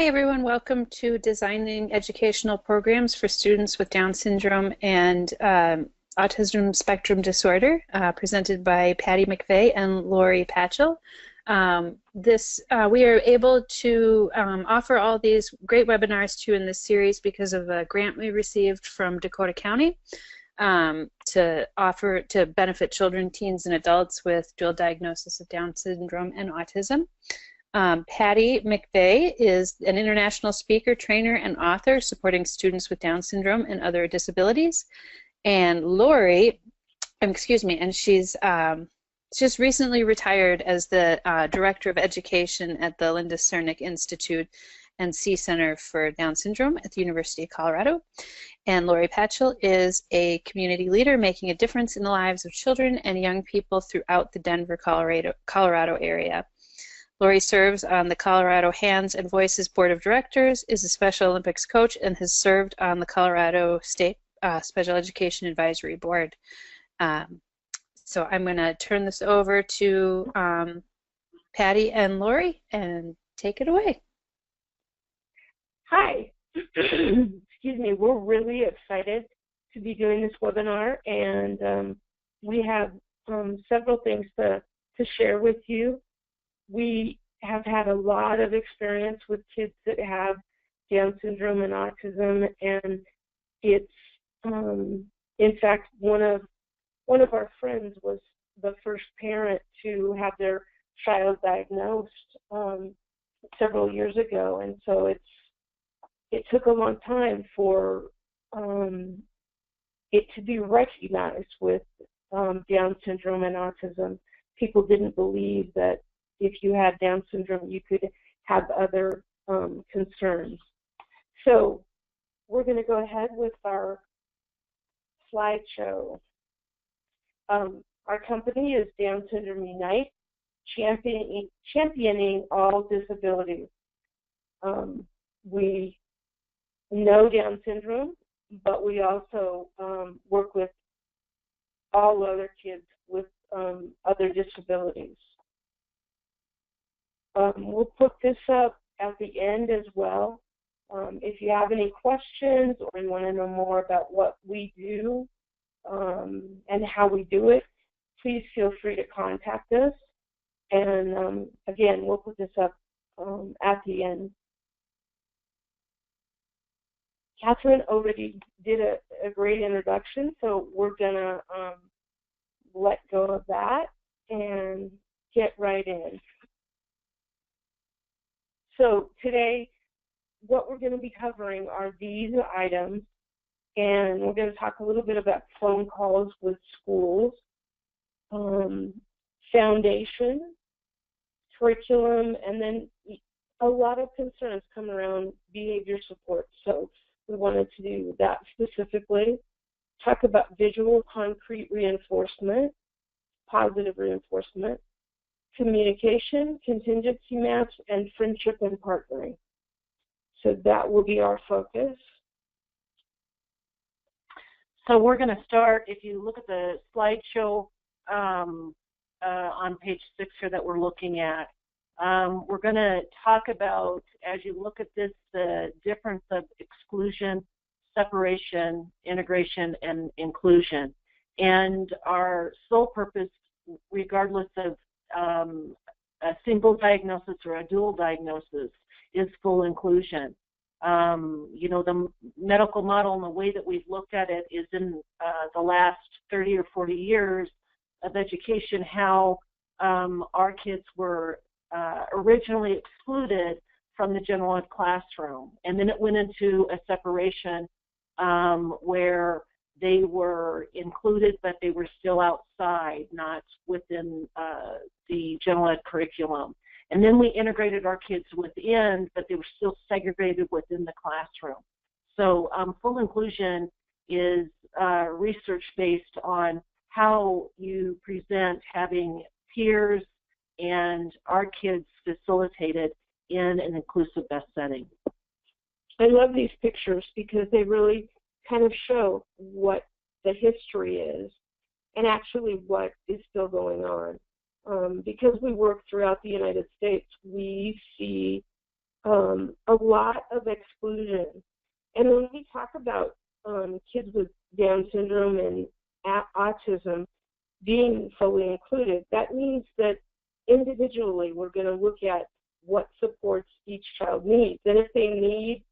Hi everyone, welcome to Designing Educational Programs for Students with Down Syndrome and Autism Spectrum Disorder, presented by Patty McVeigh and Lori Patchell. We are able to offer all these great webinars to you in this series because of a grant we received from Dakota County to benefit children, teens, and adults with dual diagnosis of Down syndrome and autism. Patty McVeigh is an international speaker, trainer, and author supporting students with Down syndrome and other disabilities. And Lori, and she's just recently retired as the Director of Education at the Linda Cernick Institute and C Center for Down Syndrome at the University of Colorado. And Lori Patchell is a community leader making a difference in the lives of children and young people throughout the Denver, Colorado area. Lori serves on the Colorado Hands and Voices Board of Directors, is a Special Olympics coach, and has served on the Colorado State Special Education Advisory Board. So I'm going to turn this over to Patty and Lori, and take it away. Hi. Excuse me. We're really excited to be doing this webinar, and we have several things to share with you. We have had a lot of experience with kids that have Down syndrome and autism, and it's, in fact, one of our friends was the first parent to have their child diagnosed several years ago, and so it took a long time for it to be recognized with Down syndrome and autism. People didn't believe that if you had Down syndrome, you could have other concerns. So we're going to go ahead with our slideshow. Our company is Down Syndrome Unite, championing all disabilities. We know Down syndrome, but we also work with all other kids with other disabilities. We'll put this up at the end as well. If you have any questions or you want to know more about what we do and how we do it, please feel free to contact us. And again, we'll put this up at the end. Catherine already did a great introduction, so we're going to let go of that and get right in. So today, what we're going to be covering are these items, and we're going to talk a little bit about phone calls with schools, foundation, curriculum, and then a lot of concerns come around behavior support. So we wanted to do that specifically. Talk about visual concrete reinforcement, positive reinforcement, communication, contingency maps, and friendship and partnering. So that will be our focus. So we're going to start, if you look at the slideshow on page 6 here that we're looking at, we're going to talk about, as you look at this, the difference of exclusion, separation, integration, and inclusion. And our sole purpose, regardless of a single diagnosis or a dual diagnosis, is full inclusion. You know, the medical model and the way that we've looked at it is in the last 30 or 40 years of education, how our kids were originally excluded from the general ed classroom. And then it went into a separation where they were included, but they were still outside, not within the general ed curriculum. And then we integrated our kids within, but they were still segregated within the classroom. So full inclusion is research based on how you present having peers and our kids facilitated in an inclusive best setting. I love these pictures because they really kind of show what the history is and actually what is still going on. Because we work throughout the United States, we see a lot of exclusion. And when we talk about kids with Down syndrome and autism being fully included, that means that individually we're going to look at what supports each child needs. And if they need,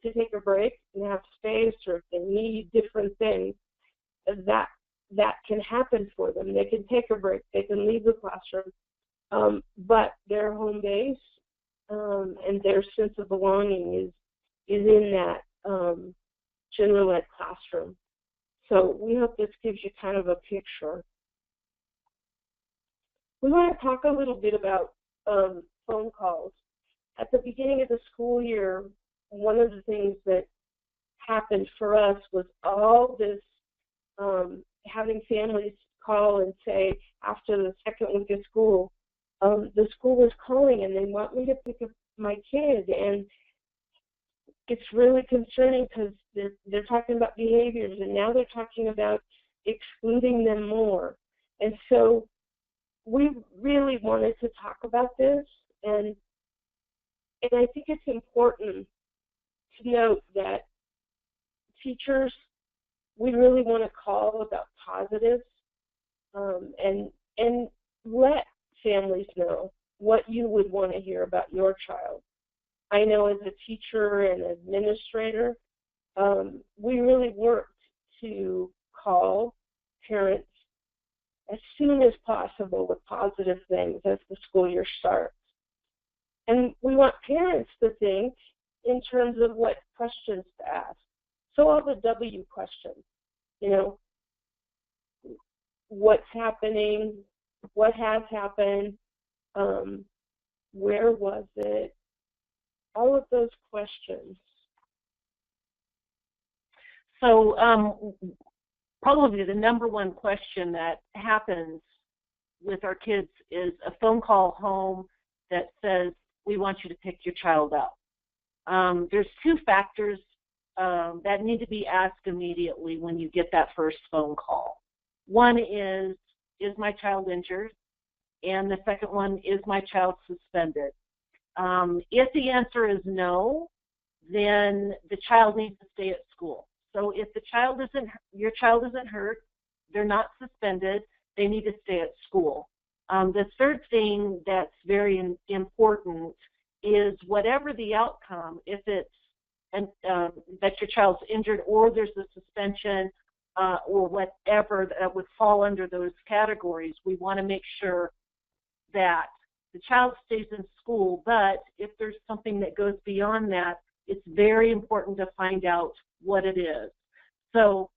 to take a break and have space, or if they need different things, that can happen for them. They can take a break, they can leave the classroom, but their home base and their sense of belonging is in that general ed classroom. So we hope this gives you kind of a picture. We want to talk a little bit about phone calls. At the beginning of the school year, one of the things that happened for us was all this having families call and say after the second week of school, the school was calling and they want me to pick up my kid, and it's really concerning because they're talking about behaviors, and now they're talking about excluding them more. And so we really wanted to talk about this, and I think it's important to note that teachers, we really want to call about positives and let families know what you would want to hear about your child. I know as a teacher and administrator, we really worked to call parents as soon as possible with positive things as the school year starts. And we want parents to think in terms of what questions to ask. So all the W questions, what's happening, what has happened, where was it, all of those questions. So probably the number one question that happens with our kids is a phone call home that says, we want you to pick your child up. There's two factors that need to be asked immediately when you get that first phone call. One is my child injured? And the second one, is my child suspended? If the answer is no, then the child needs to stay at school. So if your child isn't hurt, they're not suspended, they need to stay at school. The third thing that's very important is whatever the outcome, if it's that your child's injured or there's a suspension or whatever that would fall under those categories, we want to make sure that the child stays in school. But if there's something that goes beyond that, it's very important to find out what it is. So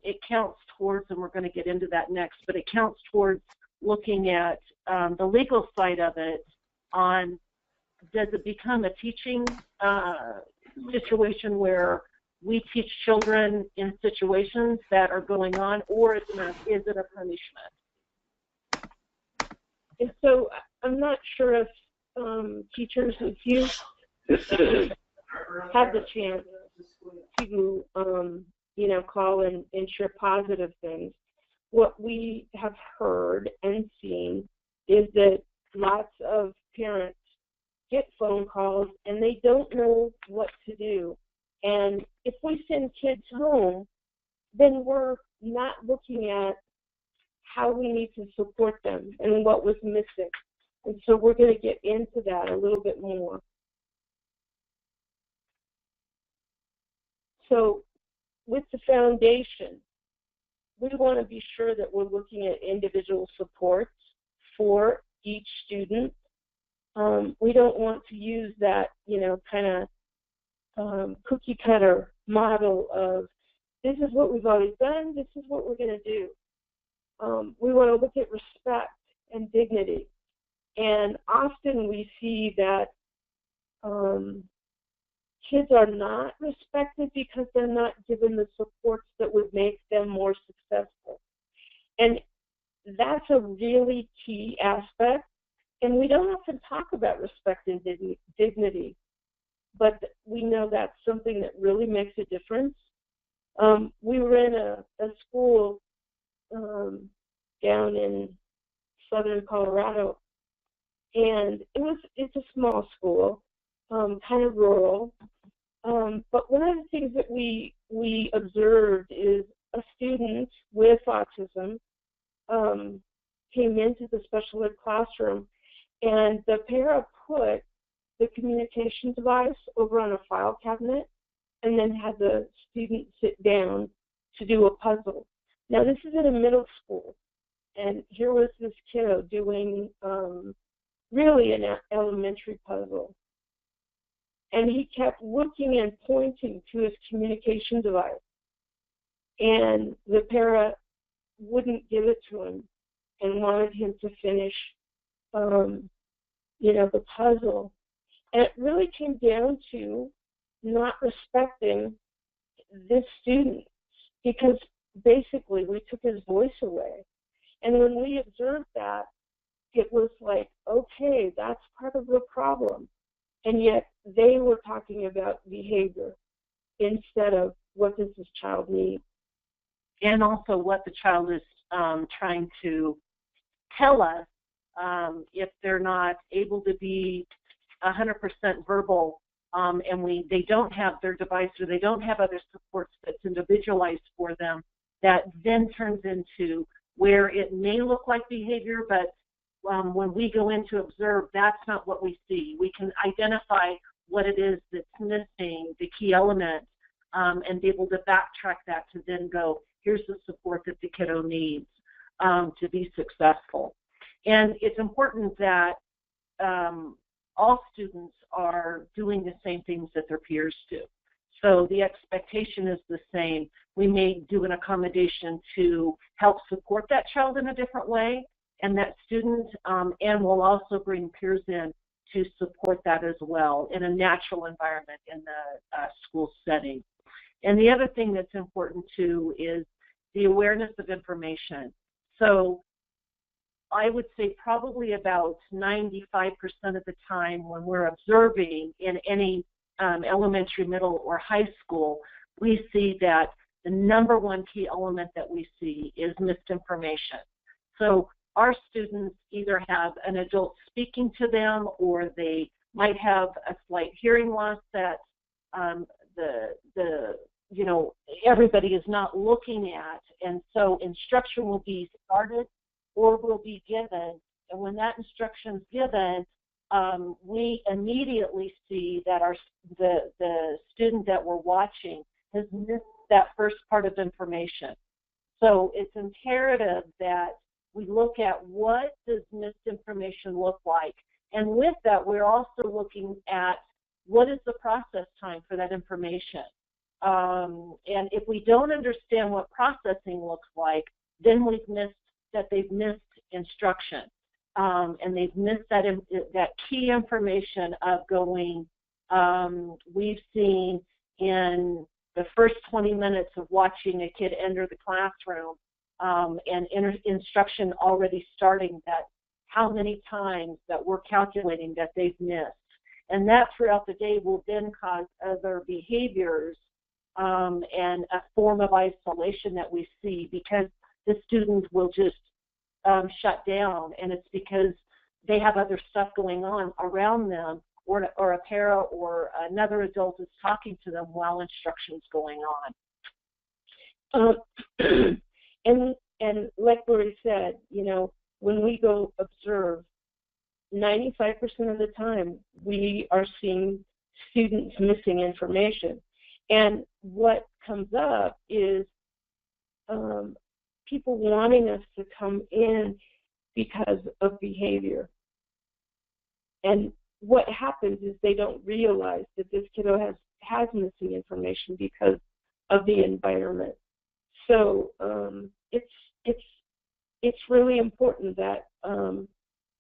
it counts towards, and we're going to get into that next, but it counts towards looking at the legal side of it on, does it become a teaching situation where we teach children in situations that are going on, or is it a punishment? And so I'm not sure if teachers, if you have the chance to, call and share positive things. What we have heard and seen is that lots of parents get phone calls and they don't know what to do. And if we send kids home, then we're not looking at how we need to support them and what was missing. And so we're going to get into that a little bit more. So with the foundation, we want to be sure that we're looking at individual supports for each student. We don't want to use that, kind of cookie cutter model of this is what we've always done, this is what we're going to do. We want to look at respect and dignity. And often we see that kids are not respected because they're not given the supports that would make them more successful. And that's a really key aspect. And we don't often talk about respect and dignity, but we know that's something that really makes a difference. We were in a school down in southern Colorado, And it's a small school, kind of rural. But one of the things that we observed is a student with autism came into the special ed classroom, and the para put the communication device over on a file cabinet and then had the student sit down to do a puzzle. Now, this is in a middle school, and here was this kiddo doing really an elementary puzzle. And he kept looking and pointing to his communication device. And the para wouldn't give it to him and wanted him to finish, the puzzle. And it really came down to not respecting this student, because basically we took his voice away. And when we observed that, it was like, okay, that's part of the problem. And yet they were talking about behavior instead of what does this child need. And also what the child is trying to tell us if they're not able to be 100% verbal and they don't have their device or they don't have other supports that's individualized for them, that then turns into where it may look like behavior, but when we go in to observe, that's not what we see. We can identify what it is that's missing, the key element, and be able to backtrack that to then go, here's the support that the kiddo needs to be successful. And it's important that all students are doing the same things that their peers do. So the expectation is the same. We may do an accommodation to help support that child in a different way and that student, and we'll also bring peers in to support that as well in a natural environment in the school setting. And the other thing that's important too is the awareness of information. So I would say probably about 95% of the time when we're observing in any elementary, middle, or high school, we see that the number one key element that we see is misinformation. So our students either have an adult speaking to them or they might have a slight hearing loss that everybody is not looking at, and so instruction will be started or will be given, and when that instruction is given, we immediately see that the student that we're watching has missed that first part of information. So it's imperative that we look at what does misinformation look like, and with that we're also looking at what is the process time for that information. And if we don't understand what processing looks like, then we've missed that they've missed instruction, and they've missed that key information of going. We've seen in the first 20 minutes of watching a kid enter the classroom and instruction already starting, that how many times that we're calculating that they've missed. And that throughout the day will then cause other behaviors and a form of isolation that we see, because the student will just shut down, and it's because they have other stuff going on around them, or a para or another adult is talking to them while instruction's going on. And like Lori said, when we go observe, 95% of the time we are seeing students missing information. And what comes up is people wanting us to come in because of behavior. And what happens is they don't realize that this kiddo has missing information because of the environment. So it's really important that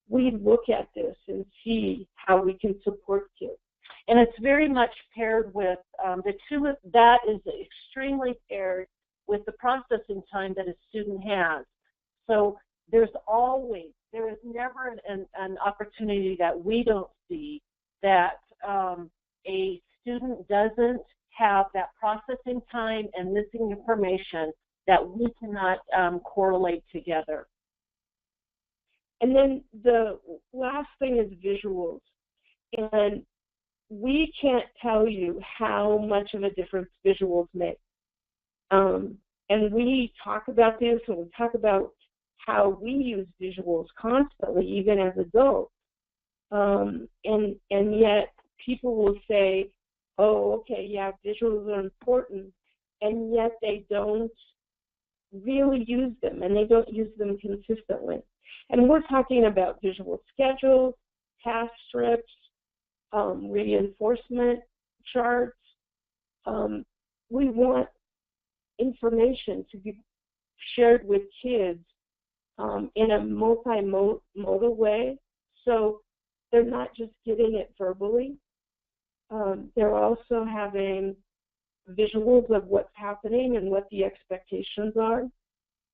we look at this and see how we can support kids. And it's very much paired with that is extremely paired with the processing time that a student has. So there is never an opportunity that we don't see that a student doesn't have that processing time and missing information that we cannot correlate together. And then the last thing is visuals. And we can't tell you how much of a difference visuals make. And we talk about this, and we talk about how we use visuals constantly, even as adults. And yet people will say, oh, okay, yeah, visuals are important, and yet they don't really use them, and they don't use them consistently. And we're talking about visual schedules, task strips, reinforcement charts. We want information to be shared with kids in a multimodal way, so they're not just getting it verbally. They're also having visuals of what's happening and what the expectations are.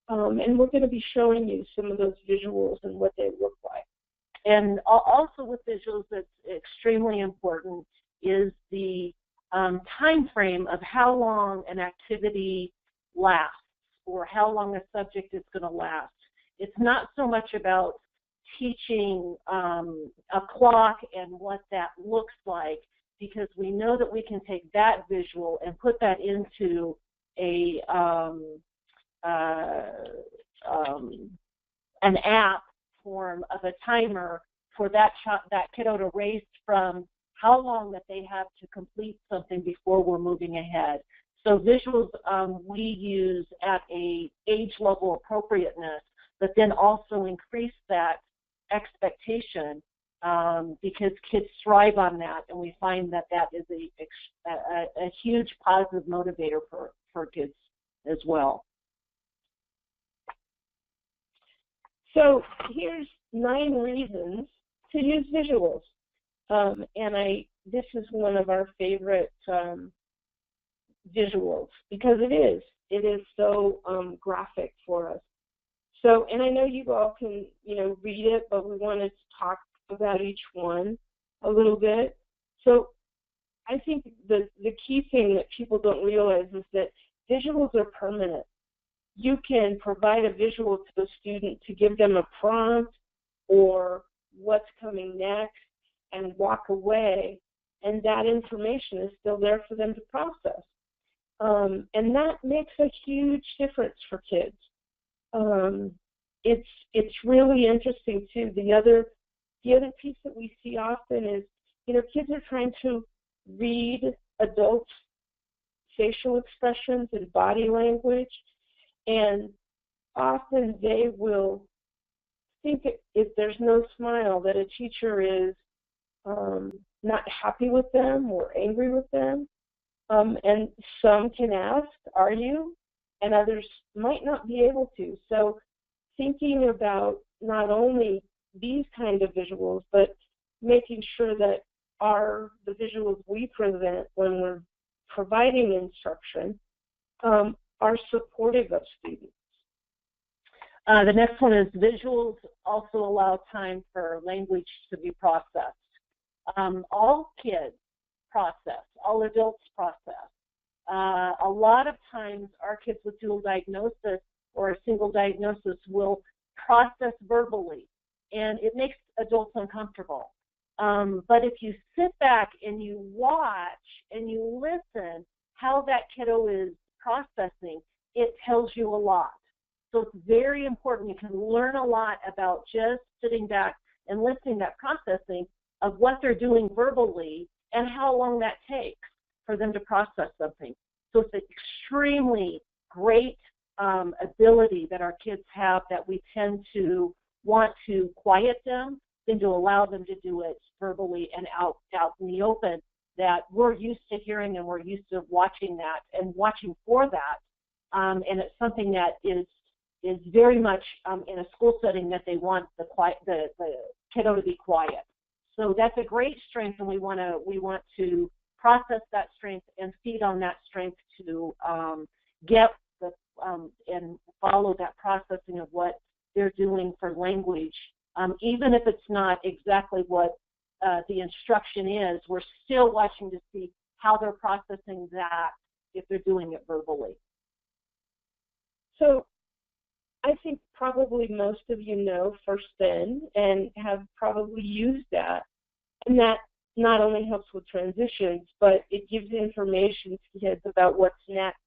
And we're going to be showing you some of those visuals and what they look like. And also with visuals, that's extremely important is the time frame of how long an activity lasts or how long a subject is going to last. It's not so much about teaching a clock and what that looks like, because we know that we can take that visual and put that into an app form of a timer for that kiddo to race from how long that they have to complete something before we're moving ahead. So visuals we use at a age level appropriateness, but then also increase that expectation because kids thrive on that, and we find that that is a huge positive motivator for kids as well. So here's 9 reasons to use visuals. And this is one of our favorite visuals because it is so graphic for us. So, and I know you all can, read it, but we wanted to talk about each one a little bit. So I think the key thing that people don't realize is that visuals are permanent. You can provide a visual to a student to give them a prompt or what's coming next and walk away, and that information is still there for them to process. And that makes a huge difference for kids. It's really interesting too. The other piece that we see often is, kids are trying to read adults' facial expressions and body language, and often they will think if there's no smile that a teacher is not happy with them or angry with them. And some can ask, are you? And others might not be able to. So thinking about not only these kind of visuals, but making sure that the visuals we present when we're providing instruction are supportive of students. The next one is visuals also allow time for language to be processed. All kids process, all adults process. A lot of times our kids with dual diagnosis or a single diagnosis will process verbally, and it makes adults uncomfortable. But if you sit back and you watch and you listen how that kiddo is processing, it tells you a lot. So it's very important. You can learn a lot about just sitting back and listening, that processing of what they're doing verbally and how long that takes for them to process something. So it's an extremely great ability that our kids have that we tend to want to quiet them than to allow them to do it verbally and out in the open, that we're used to hearing and we're used to watching that and watching for that. And it's something that is very much in a school setting that they want the kiddo to be quiet. So that's a great strength, and we want to process that strength and feed on that strength to get and follow that processing of what they're doing for language. Even if it's not exactly what the instruction is, we're still watching to see how they're processing that if they're doing it verbally. So I think probably most of you know First Then and have probably used that. And that not only helps with transitions, but it gives information to kids about what's next.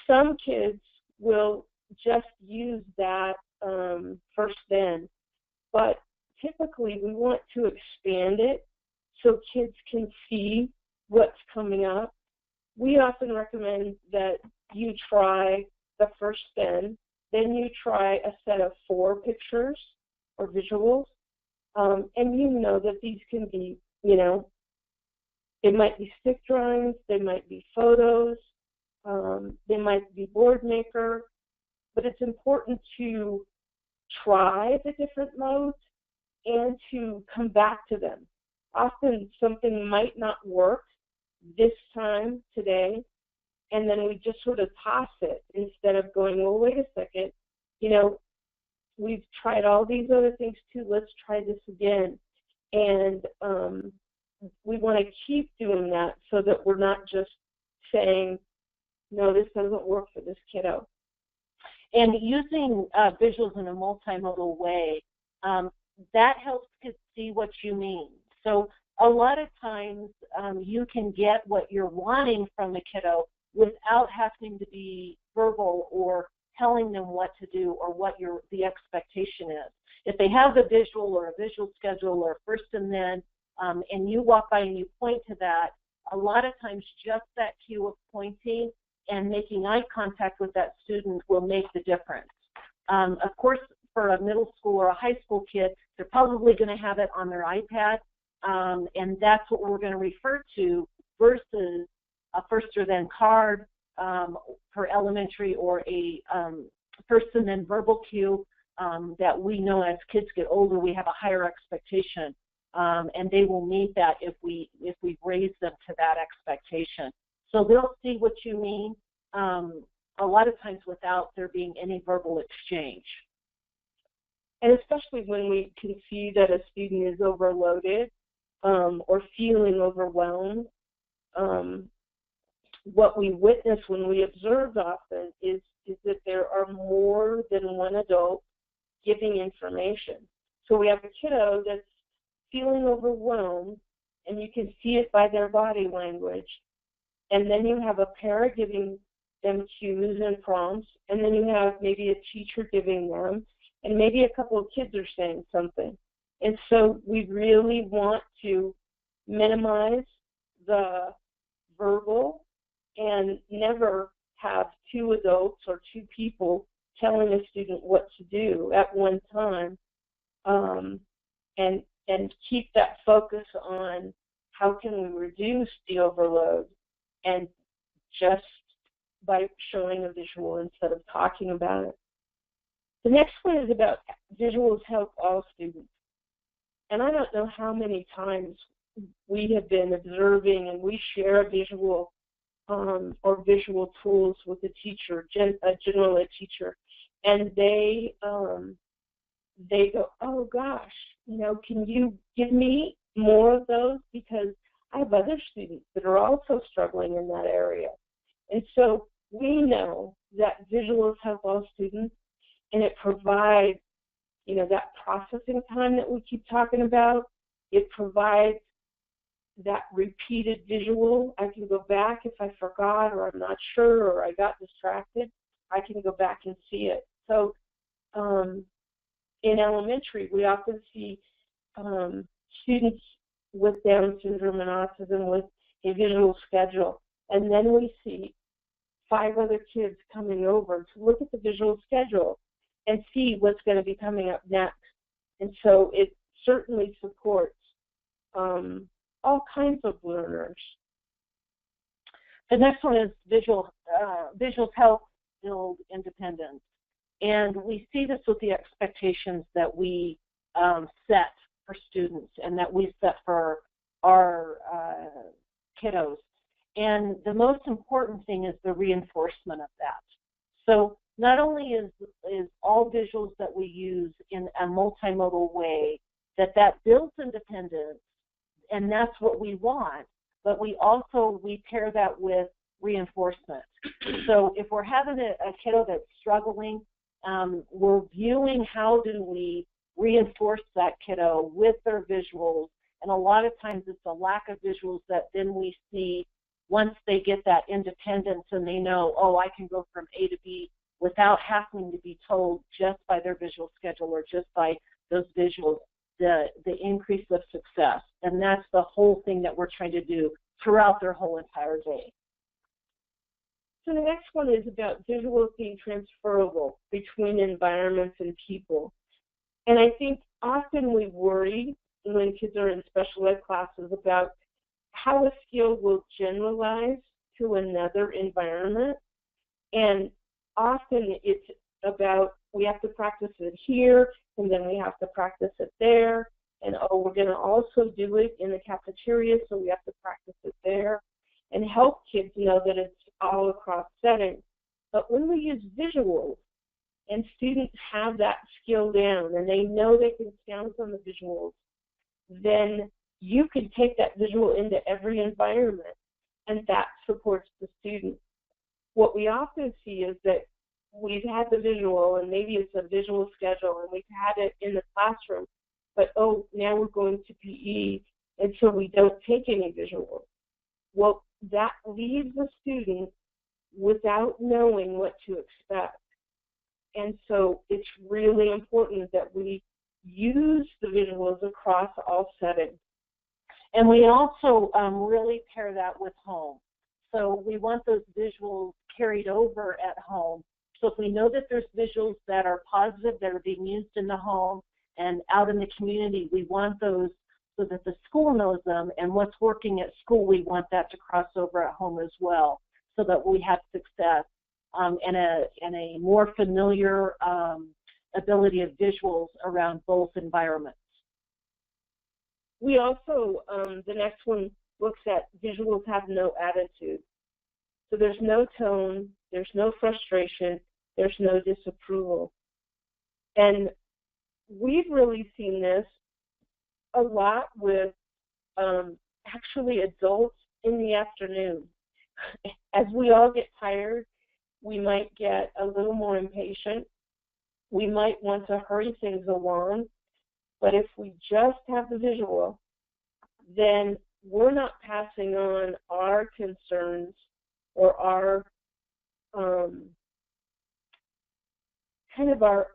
Some kids will just use that First Then, but typically we want to expand it so kids can see what's coming up. We often recommend that you try the First Then you try a set of 4 pictures or visuals, and you know that these can be, they might be stick drawings, they might be photos, they might be board maker, but it's important to try the different modes and to come back to them. Often something might not work this time, today, and then we just sort of toss it instead of going, well, wait a second, we've tried all these other things too, let's try this again. And we want to keep doing that so that we're not just saying, no, this doesn't work for this kiddo. And using visuals in a multimodal way, that helps kids see what you mean. So a lot of times you can get what you're wanting from the kiddo without having to be verbal or telling them what to do or what the expectation is. If they have a visual or a visual schedule or a First and Then, and you walk by and you point to that, a lot of times just that cue of pointing and making eye contact with that student will make the difference. Of course, for a middle school or a high school kid, they're probably going to have it on their iPad, and that's what we're going to refer to versus a First or Then card for elementary, or a First and Then verbal cue that we know as kids get older, we have a higher expectation, and they will meet that if we raise them to that expectation. So they'll see what you mean a lot of times without there being any verbal exchange. And especially when we can see that a student is overloaded or feeling overwhelmed, what we witness when we observe often is that there are more than one adult giving information. So we have a kiddo that's feeling overwhelmed, and you can see it by their body language. And then you have a parent giving them cues and prompts, and then you have maybe a teacher giving them, and maybe a couple of kids are saying something. And so we really want to minimize the verbal and never have 2 adults or 2 people telling a student what to do at one time, and keep that focus on how can we reduce the overload, and just by showing a visual instead of talking about it. The next one is about visuals help all students. And I don't know how many times we have been observing and we share a visual or visual tools with a teacher, a general ed teacher, and they go, oh gosh, can you give me more of those, because I have other students that are also struggling in that area. And so we know that visuals help all students, and it provides, that processing time that we keep talking about. It provides that repeated visual. I can go back if I forgot, or I'm not sure, or I got distracted. I can go back and see it. So in elementary, we often see students with Down syndrome and autism with a visual schedule, and then we see 5 other kids coming over to look at the visual schedule and see what's going to be coming up next. And so it certainly supports all kinds of learners. The next one is visuals help build independence. And we see this with the expectations that we set for students and that we set for our kiddos. And the most important thing is the reinforcement of that. So not only is all visuals that we use in a multimodal way, that builds independence, and that's what we want, but we pair that with reinforcement. So if we're having a kiddo that's struggling, we're viewing how do we reinforce that kiddo with their visuals. And a lot of times it's a lack of visuals that then we see once they get that independence and they know, oh, I can go from A to B without having to be told just by their visual schedule or just by those visuals, the increase of success. And that's the whole thing that we're trying to do throughout their whole entire day. So the next one is about visuals being transferable between environments and people. And I think often we worry when kids are in special ed classes about how a skill will generalize to another environment. And often it's about we have to practice it here, and then we have to practice it there, and oh, we're going to also do it in the cafeteria, so we have to practice it there, and help kids know that it's all across settings. But when we use visuals, and students have that skill down, and they know they can count on the visuals, then you can take that visual into every environment, and that supports the student. What we often see is that we've had the visual, and maybe it's a visual schedule, and we've had it in the classroom, but oh, now we're going to PE, and so we don't take any visuals. Well, that leaves the student without knowing what to expect. And so it's really important that we use the visuals across all settings. And we also really pair that with home. So we want those visuals carried over at home. So if we know that there's visuals that are positive, that are being used in the home and out in the community, we want those so that the school knows them, and what's working at school, we want that to cross over at home as well, so that we have success and a more familiar ability of visuals around both environments. We also, the next one looks at visuals have no attitude. So there's no tone, there's no frustration, there's no disapproval. And we've really seen this a lot with actually adults in the afternoon. As we all get tired, we might get a little more impatient. We might want to hurry things along. But if we just have the visual, then we're not passing on our concerns or our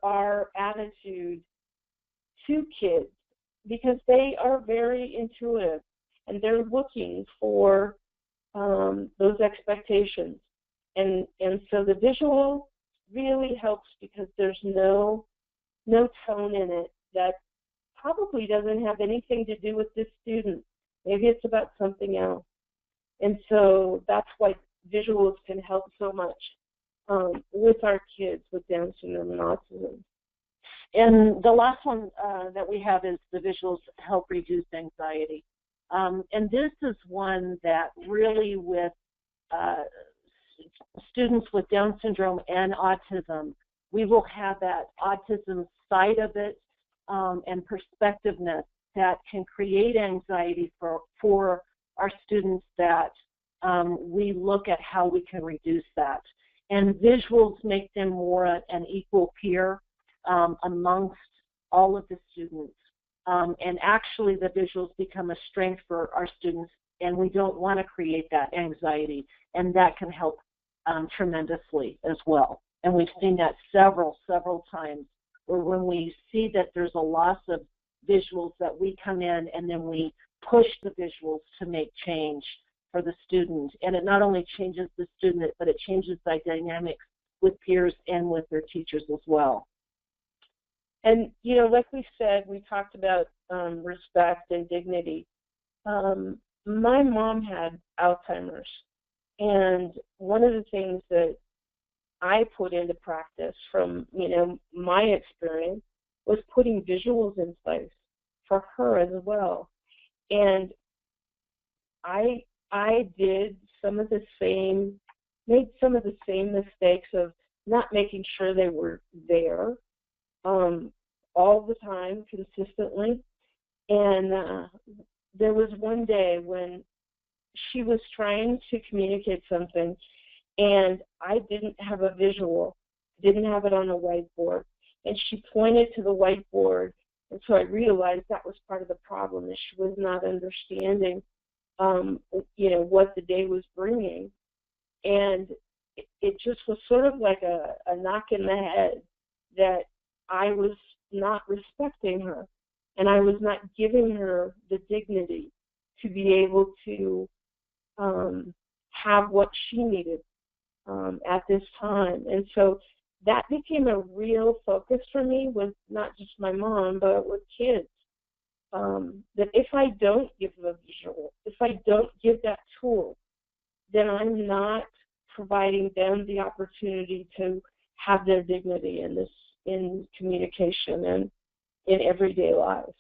our attitude to kids, because they are very intuitive and they're looking for those expectations. And so the visual really helps because there's no tone in it that probably doesn't have anything to do with this student. Maybe it's about something else. And so that's why visuals can help so much with our kids with Down syndrome and autism. And the last one that we have is the visuals help reduce anxiety. And this is one that really with students with Down syndrome and autism, we will have that autism side of it and perspectiveness that can create anxiety for our students, that we look at how we can reduce that. And visuals make them more an equal peer amongst all of the students. And actually the visuals become a strength for our students, and we don't want to create that anxiety, and that can help tremendously as well. And we've seen that several times, where when we see that there's a loss of visuals, that we come in and then we push the visuals to make change for the student. And it not only changes the student, but it changes the dynamics with peers and with their teachers as well. And, you know, like we said, we talked about respect and dignity. My mom had Alzheimer's, and one of the things that I put into practice from, you know, my experience was putting visuals in place for her as well. And I did made some of the same mistakes of not making sure they were there all the time, consistently. And there was one day when she was trying to communicate something, and I didn't have a visual. didn't have it on a whiteboard. And she pointed to the whiteboard, and so I realized that was part of the problem, that she was not understanding, what the day was bringing. And it just was sort of like a knock in the head that I was not respecting her, and I was not giving her the dignity to be able to have what she needed at this time. And so that became a real focus for me with not just my mom, but with kids. That if I don't give the visual, if I don't give that tool, then I'm not providing them the opportunity to have their dignity in communication and in everyday lives.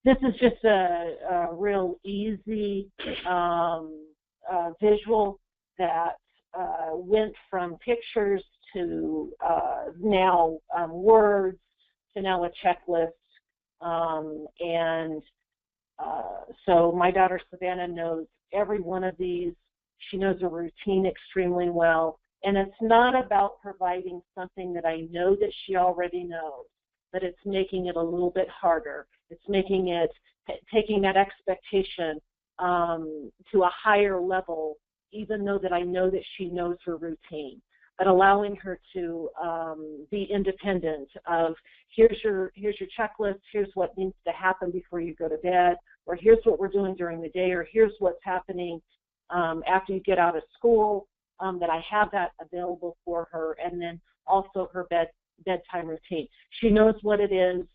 This is just a real easy visual that went from pictures to now words to now a checklist. So my daughter Savannah knows every one of these. She knows a routine extremely well. And it's not about providing something that I know that she already knows, but it's making it a little bit harder. It's making it, taking that expectation to a higher level, even though that I know that she knows her routine, but allowing her to be independent of, here's your checklist, here's what needs to happen before you go to bed, or here's what we're doing during the day, or here's what's happening after you get out of school, that I have that available for her, and then also her bedtime routine. She knows what it is.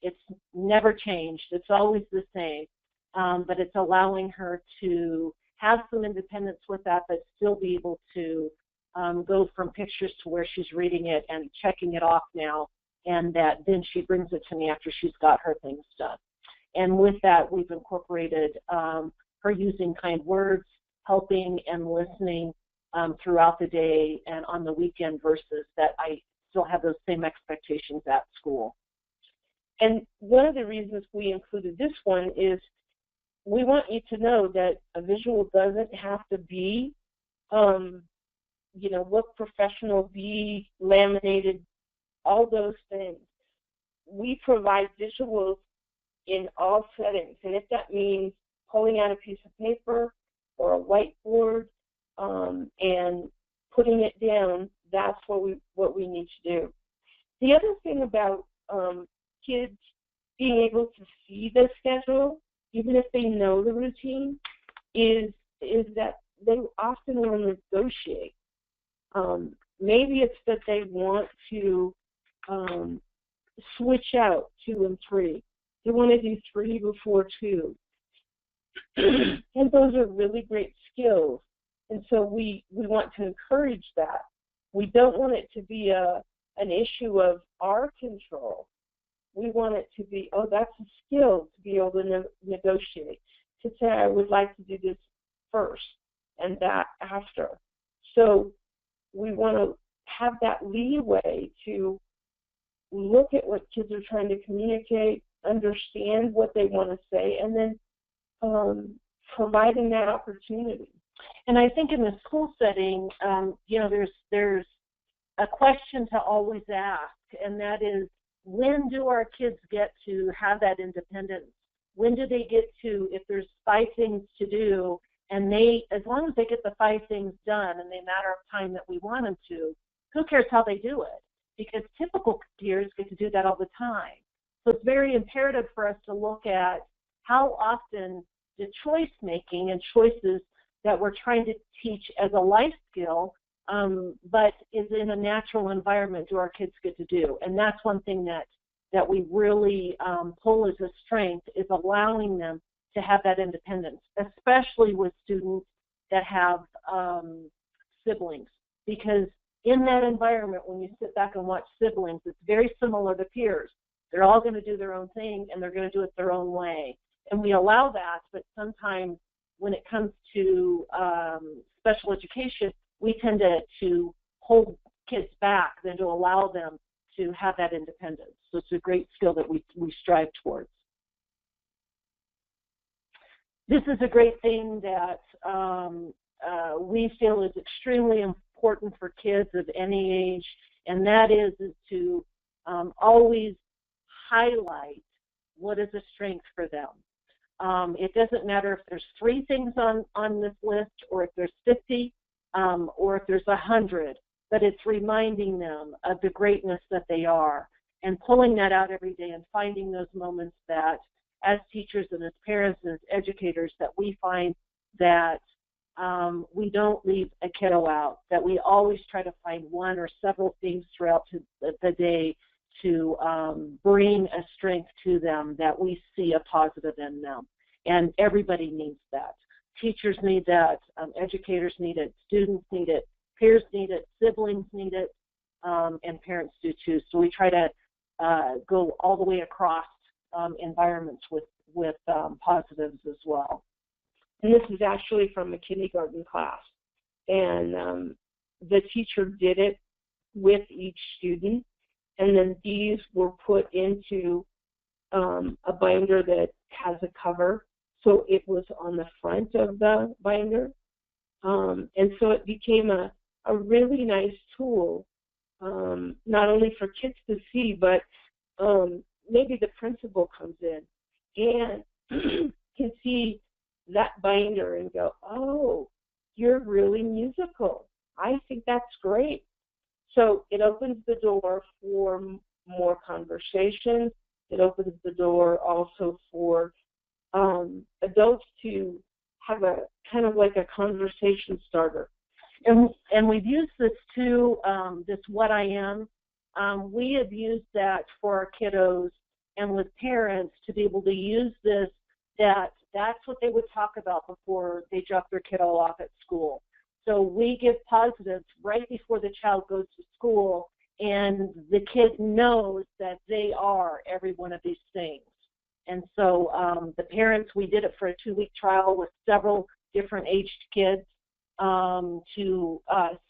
It's never changed. It's always the same, but it's allowing her to have some independence with that, but still be able to go from pictures to where she's reading it and checking it off now, and that then she brings it to me after she's got her things done. And with that, we've incorporated her using kind words, helping and listening throughout the day and on the weekend, versus that I still have those same expectations at school. And one of the reasons we included this one is we want you to know that a visual doesn't have to be, look professional, be laminated, all those things. We provide visuals in all settings, and if that means pulling out a piece of paper or a whiteboard and putting it down, that's what we need to do. The other thing about kids being able to see the schedule, even if they know the routine, is that they often will negotiate. Maybe it's that they want to switch out 2 and 3. They want to do 3 before 2. And those are really great skills. And so we want to encourage that. We don't want it to be an issue of our control. We want it to be, oh, that's a skill to be able to negotiate, to say I would like to do this first and that after. So we want to have that leeway to look at what kids are trying to communicate, understand what they want to say, and then providing that opportunity. And I think in the school setting, there's a question to always ask, and that is, when do our kids get to have that independence? When do they get to, if there's 5 things to do, and as long as they get the 5 things done in the matter of time that we want them to, who cares how they do it? Because typical peers get to do that all the time. So it's very imperative for us to look at how often the choice making and choices that we're trying to teach as a life skill, but is in a natural environment, do our kids get to do? And that's one thing that we really pull as a strength, is allowing them to have that independence, especially with students that have siblings. Because in that environment, when you sit back and watch siblings, it's very similar to peers. They're all going to do their own thing, and they're going to do it their own way. And we allow that, but sometimes when it comes to special education, we tend to hold kids back than to allow them to have that independence. So it's a great skill that we strive towards. This is a great thing that we feel is extremely important for kids of any age, and that is to always highlight what is a strength for them. It doesn't matter if there's 3 things on this list, or if there's 50, or if there's 100, but it's reminding them of the greatness that they are, and pulling that out every day and finding those moments that, as teachers and as parents and as educators, that we find that we don't leave a kiddo out, that we always try to find one or several things throughout the day to bring a strength to them, that we see a positive in them. And everybody needs that. Teachers need that, educators need it, students need it, peers need it, siblings need it, and parents do too. So we try to go all the way across environments with positives as well. And this is actually from a kindergarten class. And the teacher did it with each student. And then these were put into a binder that has a cover. So it was on the front of the binder. And so it became a really nice tool, not only for kids to see, but maybe the principal comes in and can see that binder and go, oh, you're really musical. I think that's great. So it opens the door for more conversations. It opens the door also for adults to have a kind of like a conversation starter. And we've used this too, this what I am. We have used that for our kiddos and with parents to be able to use this, that's what they would talk about before they drop their kiddo off at school. So we give positives right before the child goes to school, and the kid knows that they are every one of these things. And so the parents, we did it for a 2-week trial with several different aged kids to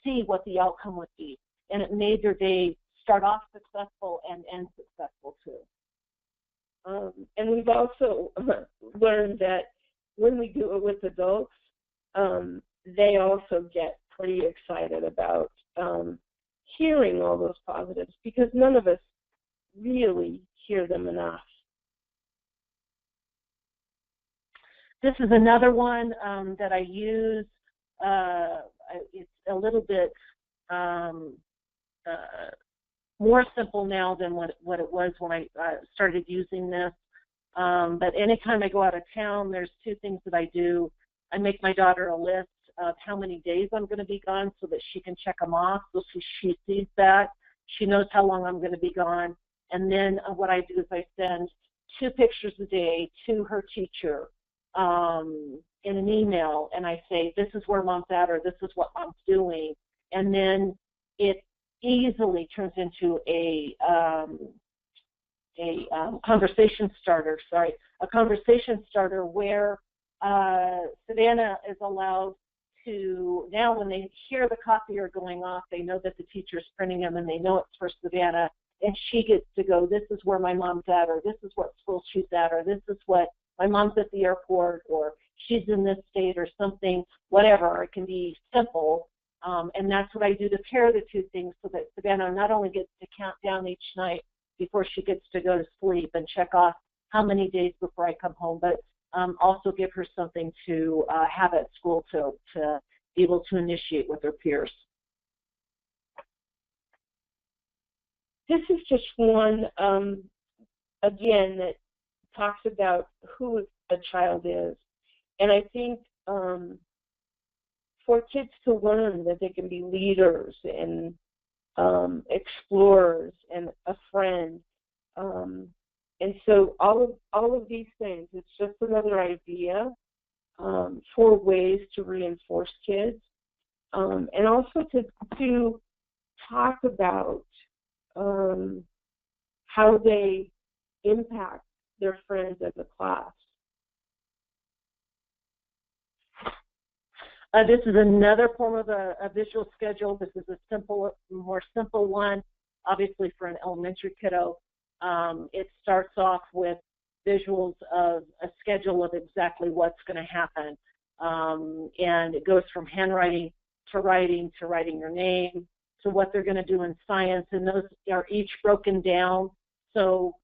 see what the outcome would be. And it made their day start off successful and end successful too. And we've also learned that when we do it with adults, they also get pretty excited about hearing all those positives, because none of us really hear them enough. This is another one that I use. It's a little bit more simple now than what it was when I started using this. But anytime I go out of town, there's 2 things that I do. I make my daughter a list of how many days I'm going to be gone so that she can check them off. So she sees that. She knows how long I'm going to be gone. And then what I do is I send 2 pictures a day to her teacher in an email, and I say, this is where mom's at, or this is what mom's doing. And then it easily turns into a conversation starter, a conversation starter where Savannah is allowed to, now when they hear the copier going off, they know that the teacher is printing them and they know it's for Savannah, and she gets to go, this is where my mom's at, or this is what school she's at, or this is what my mom's at the airport, or she's in this state, or something, whatever. It can be simple. And that's what I do to pair the 2 things so that Savannah not only gets to count down each night before she gets to go to sleep and check off how many days before I come home, but also give her something to have at school to be able to initiate with her peers. This is just one, again, that talks about who a child is. And I think for kids to learn that they can be leaders and explorers and a friend, and so all of these things, it's just another idea for ways to reinforce kids, and also to talk about how they impact their friends in the class. This is another form of a visual schedule. This is a more simple one, obviously for an elementary kiddo. It starts off with visuals of a schedule of exactly what's going to happen. And it goes from handwriting to writing your name to what they're going to do in science, and those are each broken down. So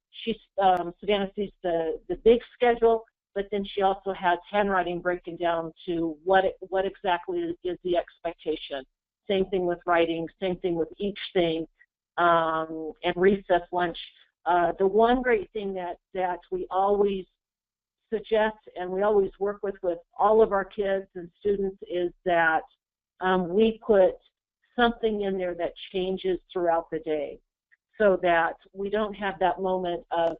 Savannah sees the big schedule, but then she also has handwriting breaking down to what exactly is the expectation. Same thing with writing, same thing with each thing, and recess, lunch. The one great thing that we always suggest and we always work with all of our kids and students is that we put something in there that changes throughout the day, so that we don't have that moment of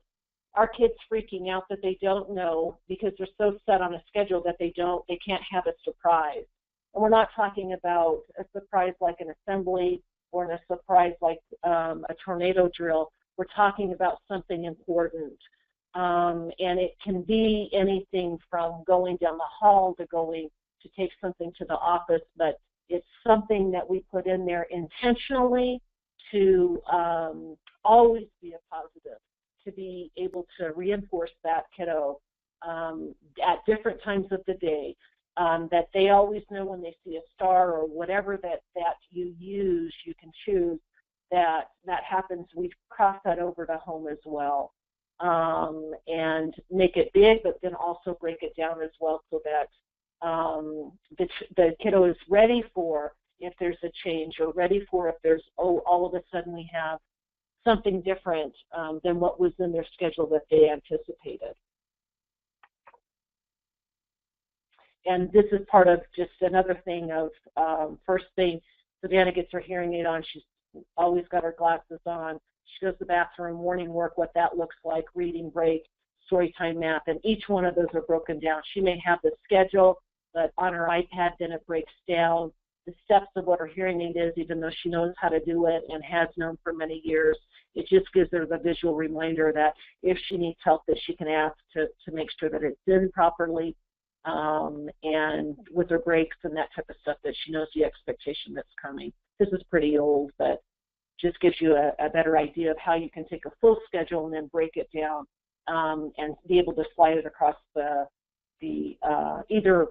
our kids freaking out that they don't know because they're so set on a schedule that they can't have a surprise. And we're not talking about a surprise like an assembly or a surprise like a tornado drill. We're talking about something important. And it can be anything from going down the hall to going to take something to the office, but it's something that we put in there intentionally to always be a positive, to be able to reinforce that kiddo at different times of the day, that they always know when they see a star or whatever that you use, you can choose, that happens. We've crossed that over to home as well, and make it big, but then also break it down as well so that the kiddo is ready for if there's a change, or ready for if there's, all of a sudden we have something different than what was in their schedule that they anticipated. And this is part of just another thing of first thing, Savannah gets her hearing aid on, she's always got her glasses on, she goes to the bathroom, morning work, what that looks like, reading break, story time, math, and each one of those are broken down. She may have the schedule, but on her iPad then it breaks down the steps of what her hearing aid is, even though she knows how to do it and has known for many years. It just gives her the visual reminder that if she needs help, that she can ask to make sure that it's in properly, and with her breaks and that type of stuff, that she knows the expectation that's coming. This is pretty old, but just gives you a better idea of how you can take a full schedule and then break it down, and be able to slide it across either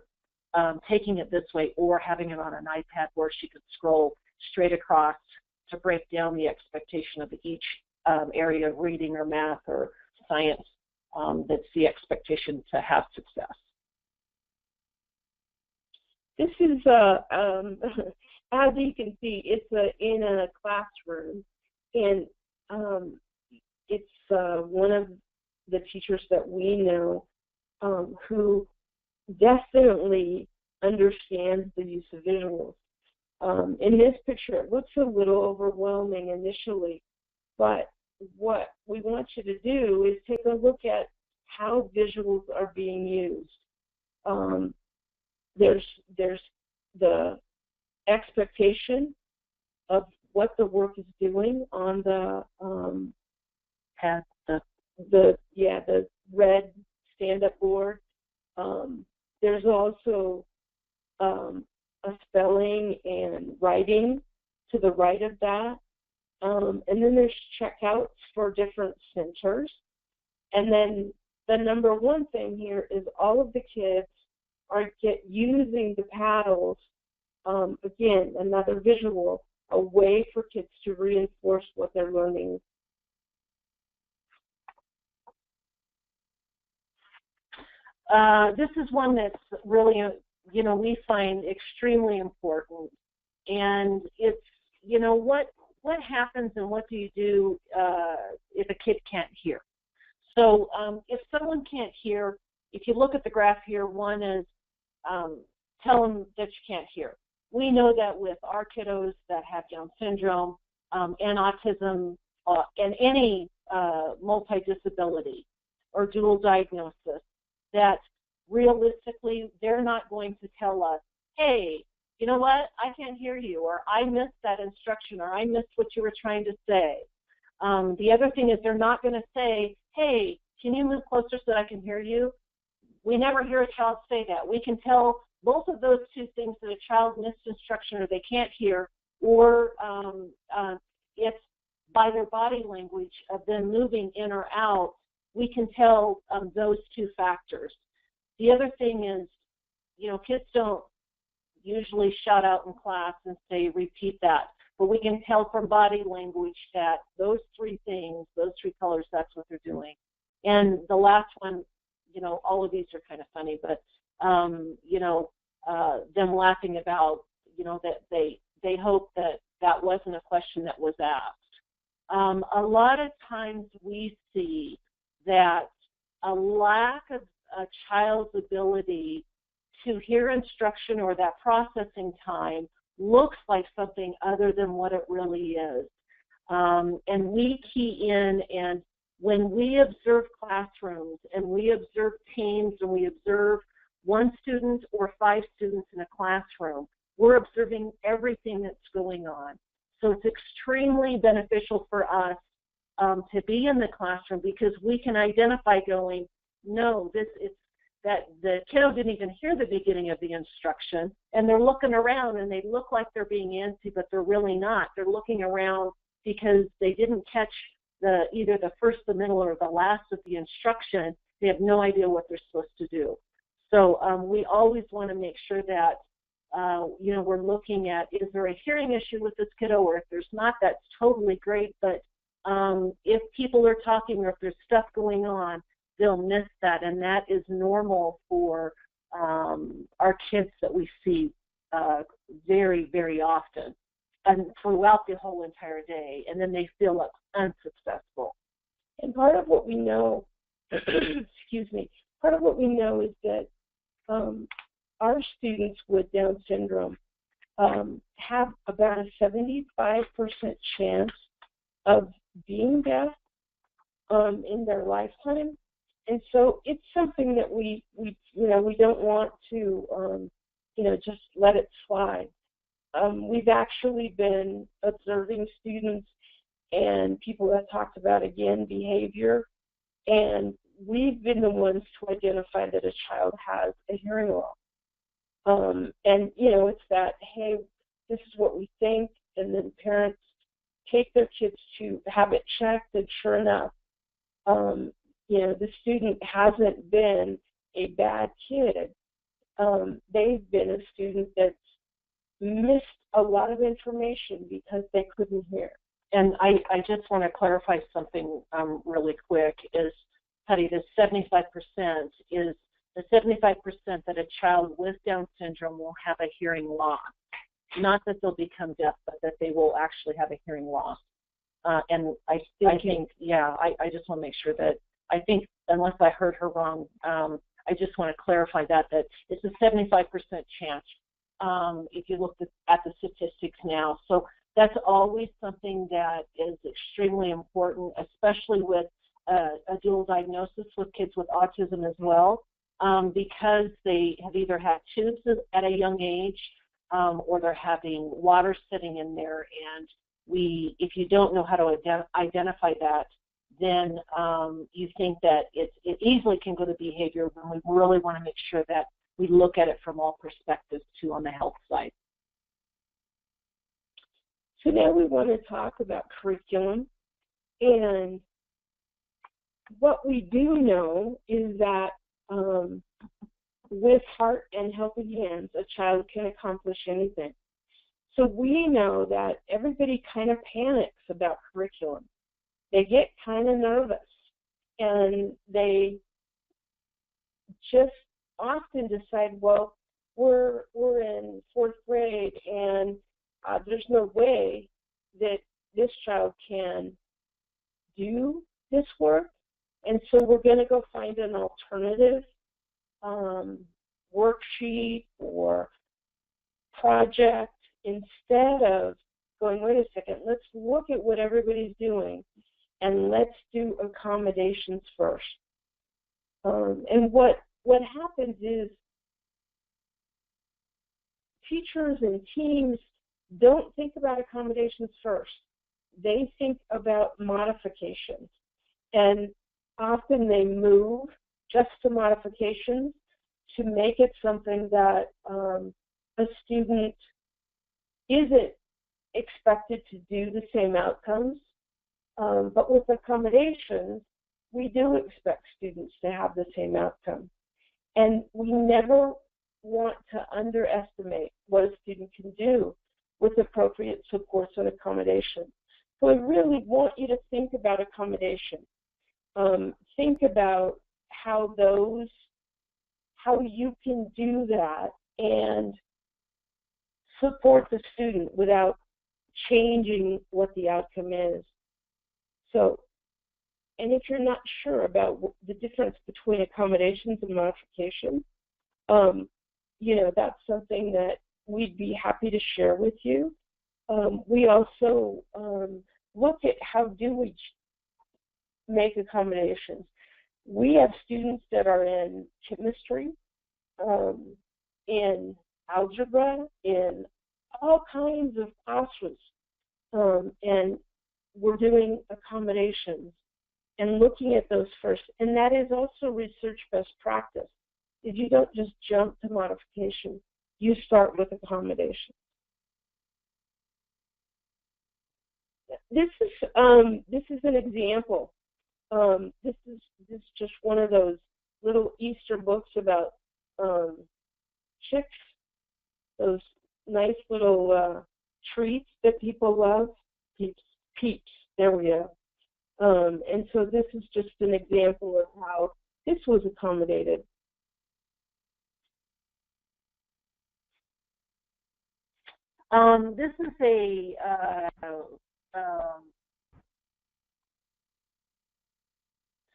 taking it this way or having it on an iPad where she could scroll straight across to break down the expectation of each area of reading or math or science, that's the expectation to have success. This is, as you can see, it's in a classroom, and it's one of the teachers that we know who definitely understands the use of visuals. In this picture, it looks a little overwhelming initially, but what we want you to do is take a look at how visuals are being used. There's the expectation of what the work is doing on the Pad, the red stand-up board. There's also a spelling and writing to the right of that. And then there's checkouts for different centers. And then the number one thing here is all of the kids are using the paddles, again, another visual, a way for kids to reinforce what they're learning. This is one that's really, we find extremely important. And it's, what happens and what do you do if a kid can't hear? So if someone can't hear, if you look at the graph here, one is tell them that you can't hear. We know that with our kiddos that have Down syndrome and autism and any multi-disability or dual diagnosis, that realistically they're not going to tell us, hey, you know what, I can't hear you, or I missed that instruction, or I missed what you were trying to say. The other thing is they're not going to say, hey, can you move closer so that I can hear you? We never hear a child say that. We can tell both of those two things, that a child missed instruction or they can't hear, or it's by their body language of them moving in or out, we can tell those two factors. The other thing is kids don't usually shout out in class and say, repeat that. But we can tell from body language that those three things, those three colors, that's what they're doing. And the last one, all of these are kind of funny, but, them laughing about, that they hope that that wasn't a question that was asked. A lot of times we see that a lack of a child's ability to hear instruction or that processing time looks like something other than what it really is. And we key in, and when we observe classrooms and we observe teams and we observe one student or 5 students in a classroom, we're observing everything that's going on. So it's extremely beneficial for us to be in the classroom, because we can identify going, no, this is that the kiddo didn't even hear the beginning of the instruction, and they're looking around and they look like they're being antsy, but they're really not. They're looking around because they didn't catch either the first, the middle, or the last of the instruction. They have no idea what they're supposed to do. So we always want to make sure that we're looking at, is there a hearing issue with this kiddo, or if there's not, that's totally great. But if people are talking or if there's stuff going on, they'll miss that, and that is normal for our kids that we see very, very often and throughout the whole entire day, and then they feel unsuccessful. And part of what we know, excuse me, part of what we know is that our students with Down syndrome have about a 75% chance of being deaf in their lifetime. And so it's something that we don't want to, just let it slide. We've actually been observing students and people that talked about, again, behavior, and we've been the ones to identify that a child has a hearing loss. And, it's that, hey, this is what we think, and then parents take their kids to have it checked, and sure enough, the student hasn't been a bad kid. They've been a student that's missed a lot of information because they couldn't hear. And I just want to clarify something really quick, is, Patty, the 75% is the 75% that a child with Down syndrome will have a hearing loss. Not that they'll become deaf, but that they will actually have a hearing loss. And I think, I just want to make sure that, I think, unless I heard her wrong, I just want to clarify that it's a 75% chance if you look at the statistics now. So that's always something that is extremely important, especially with a dual diagnosis with kids with autism as well, because they have either had tubes at a young age or they're having water sitting in there. And if you don't know how to identify that, then you think that it easily can go to behavior, when we really want to make sure that we look at it from all perspectives too on the health side. So now we want to talk about curriculum. And what we do know is that with heart and helping hands, a child can accomplish anything. So we know that everybody kind of panics about curriculum. They get kind of nervous, and they just often decide, well, we're in 4th grade, and there's no way that this child can do this work, and so we're going to go find an alternative worksheet or project, instead of going, wait a second, let's look at what everybody's doing and let's do accommodations first. And what happens is teachers and teams don't think about accommodations first. They think about modifications. And often they move just to modifications to make it something that a student isn't expected to do the same outcomes. But with accommodations, we do expect students to have the same outcome. And we never want to underestimate what a student can do with appropriate supports and accommodation. So I really want you to think about accommodation. Think about how you can do that and support the student without changing what the outcome is. So, and if you're not sure about the difference between accommodations and modifications, you know, that's something that we'd be happy to share with you. We also look at how do we make accommodations. We have students that are in chemistry, in algebra, in all kinds of classes, and we're doing accommodations and looking at those first. And that is also research best practice. If you don't just jump to modification, you start with accommodation. This is an example. This is just one of those little Easter books about chicks, those nice little treats that people love. Peeps, there we go. And so this is just an example of how this was accommodated. This is a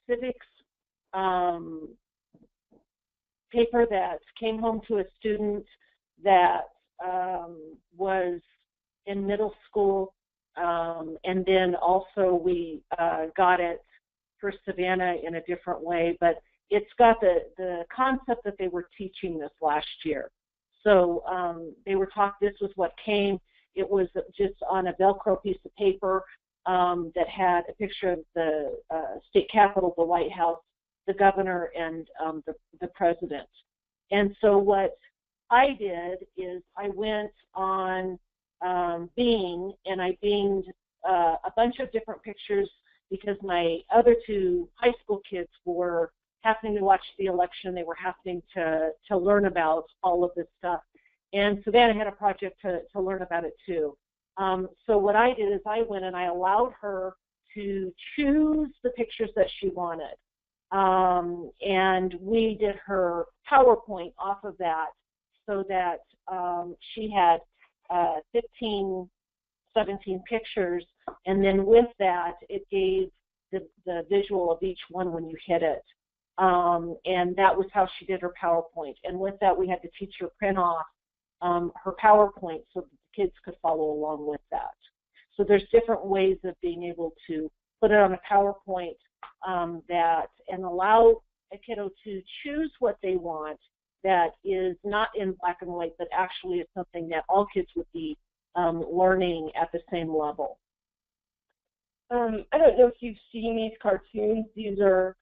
civics paper that came home to a student that was in middle school, and then also we got it for Savannah in a different way, but it's got the concept that they were teaching this last year. So they were taught, this was what came. It was just on a Velcro piece of paper that had a picture of the state capitol, the White House, the governor, and the president. And so what I did is I went on Bing, and I binged a bunch of different pictures because my other two high school kids were happening to watch the election. They were happening to learn about all of this stuff. And Savannah had a project to learn about it too. So what I did is I went and I allowed her to choose the pictures that she wanted. And we did her PowerPoint off of that so that she had 15, 17 pictures, and then with that it gave the visual of each one when you hit it. And that was how she did her PowerPoint. And with that we had to teach her print off her PowerPoint so that the kids could follow along with that. So there's different ways of being able to put it on a PowerPoint and allow a kiddo to choose what they want that is not in black and white, but actually is something that all kids would be learning at the same level. I don't know if you've seen these cartoons. These are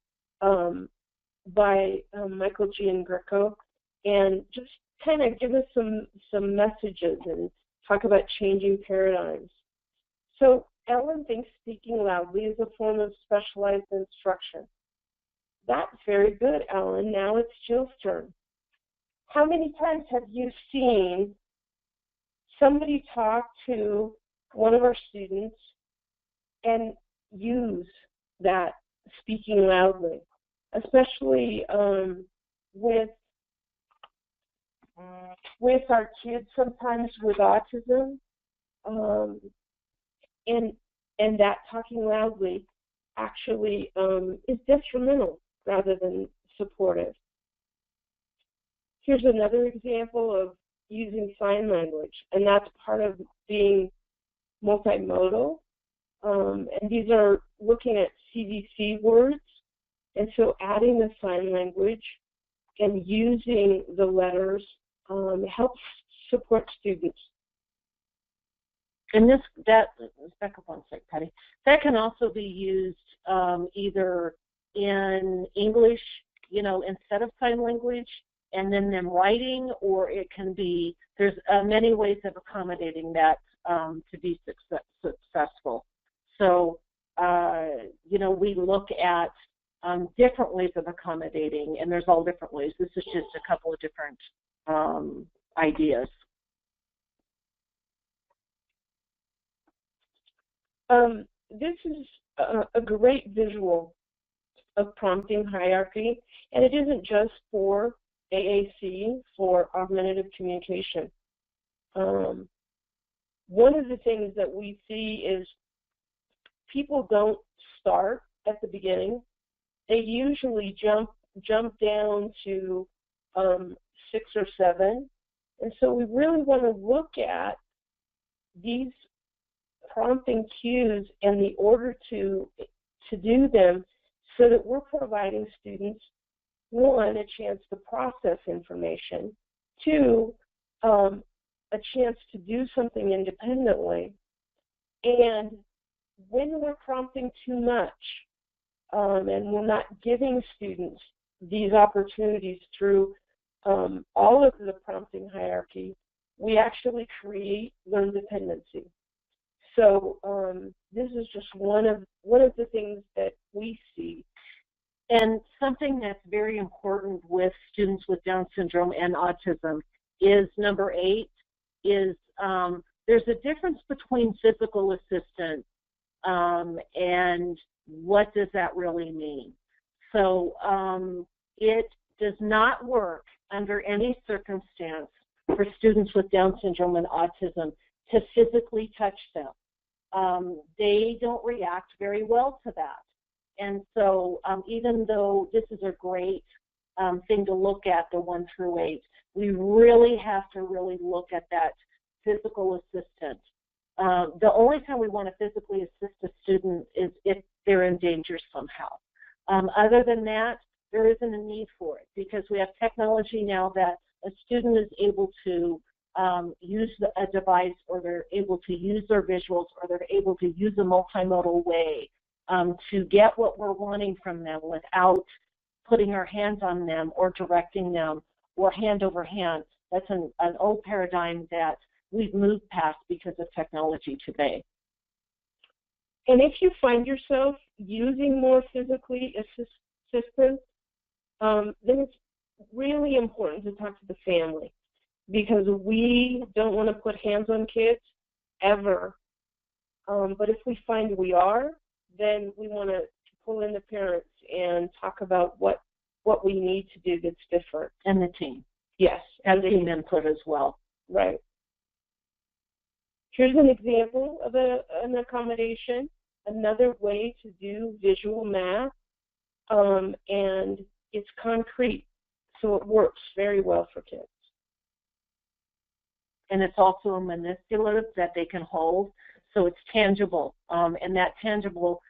by Michael Greco, and just kind of give us some messages and talk about changing paradigms. So Ellen thinks speaking loudly is a form of specialized instruction. That's very good, Ellen. Now it's Jill's turn. How many times have you seen somebody talk to one of our students and use that speaking loudly, especially with our kids sometimes with autism, and that talking loudly actually is detrimental rather than supportive. Here's another example of using sign language, and that's part of being multimodal. And these are looking at CVC words, and so adding the sign language and using the letters helps support students. And back up one sec, Patty. That can also be used either in English, instead of sign language, and then them writing, or it can be, there's many ways of accommodating that to be successful. So, we look at different ways of accommodating, and there's all different ways. This is just a couple of different ideas. This is a great visual of prompting hierarchy, and it isn't just for AAC, for augmentative communication. One of the things that we see is people don't start at the beginning. They usually jump down to 6 or 7, and so we really want to look at these prompting cues and the order to do them, so that we're providing students, 1, a chance to process information, 2, a chance to do something independently. And when we're prompting too much, and we're not giving students these opportunities through all of the prompting hierarchy, we actually create learn dependency. So this is just one of the things that we see. And something that's very important with students with Down syndrome and autism is number 8 is there's a difference between physical assistance and what does that really mean. So it does not work under any circumstance for students with Down syndrome and autism to physically touch them. They don't react very well to that. And so even though this is a great thing to look at, the 1 through 8, we really have to really look at that physical assistant. The only time we want to physically assist a student is if they're in danger somehow. Other than that, there isn't a need for it, because we have technology now that a student is able to use a device, or they're able to use their visuals, or they're able to use a multimodal way to get what we're wanting from them without putting our hands on them or directing them or hand over hand. That's an old paradigm that we've moved past because of technology today. And if you find yourself using more physically assistance, then it's really important to talk to the family, because we don't want to put hands on kids ever. But if we find we are, then we want to pull in the parents and talk about what we need to do that's different. And the team. Yes. And the team input as well. Right. Here's an example of an accommodation, another way to do visual math, and it's concrete, so it works very well for kids. And it's also a manipulative that they can hold, so it's tangible. And that tangible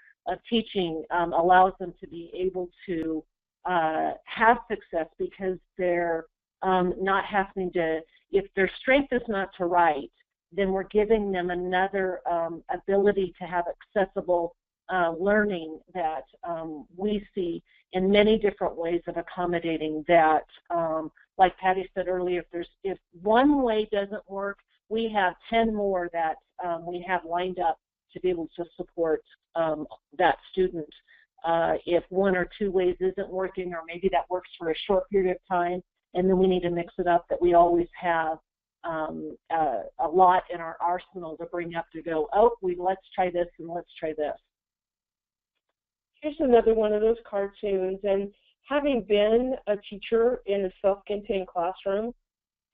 teaching allows them to be able to have success, because they're not having to, if their strength is not to write, then we're giving them another ability to have accessible learning that we see in many different ways of accommodating that. Like Patty said earlier, if one way doesn't work, we have 10 more that we have lined up to be able to support that student. If 1 or 2 ways isn't working, or maybe that works for a short period of time, and then we need to mix it up, that we always have a lot in our arsenal to bring up to go, oh, let's try this and let's try this. Here's another one of those cartoons, and having been a teacher in a self-contained classroom,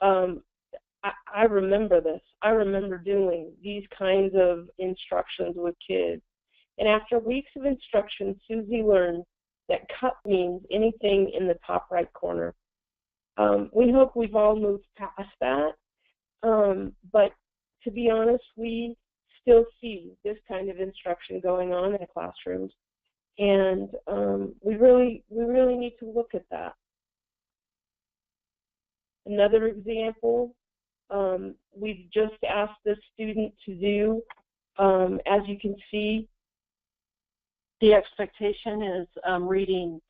I remember this. I remember doing these kinds of instructions with kids. And after weeks of instruction, Susie learned that cut means anything in the top right corner. We hope we've all moved past that. But to be honest, we still see this kind of instruction going on in classrooms. And we really need to look at that. Another example, we've just asked the student to do, as you can see, the expectation is reading,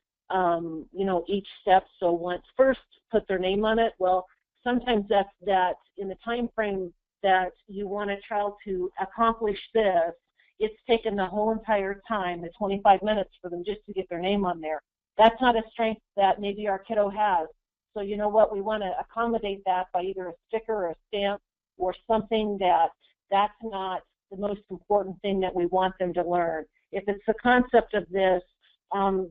each step. So once first put their name on it. Well, sometimes that's that in the time frame that you want a child to accomplish this, it's taken the whole entire time, the 25 minutes for them just to get their name on there. That's not a strength that maybe our kiddo has. So you know what, we want to accommodate that by either a sticker or a stamp or something that's not the most important thing that we want them to learn. If it's the concept of this,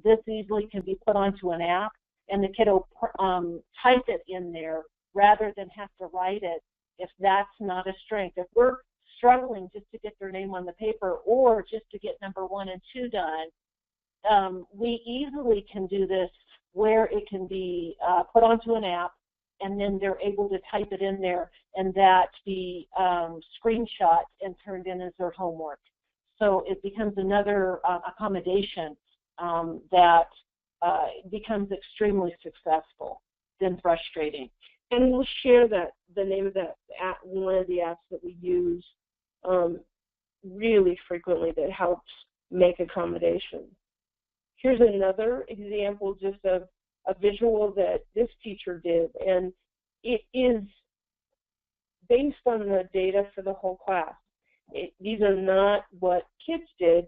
this easily can be put onto an app, and the kiddo type it in there rather than have to write it if that's not a strength. If we're struggling just to get their name on the paper or just to get number 1 and 2 done, we easily can do this where it can be put onto an app, and then they're able to type it in there and that be screenshot and turned in as their homework. So it becomes another accommodation that becomes extremely successful than frustrating. And we'll share the name of that app, one of the apps that we use really frequently that helps make accommodations. Here's another example just of a visual that this teacher did, and it is based on the data for the whole class. These are not what kids did,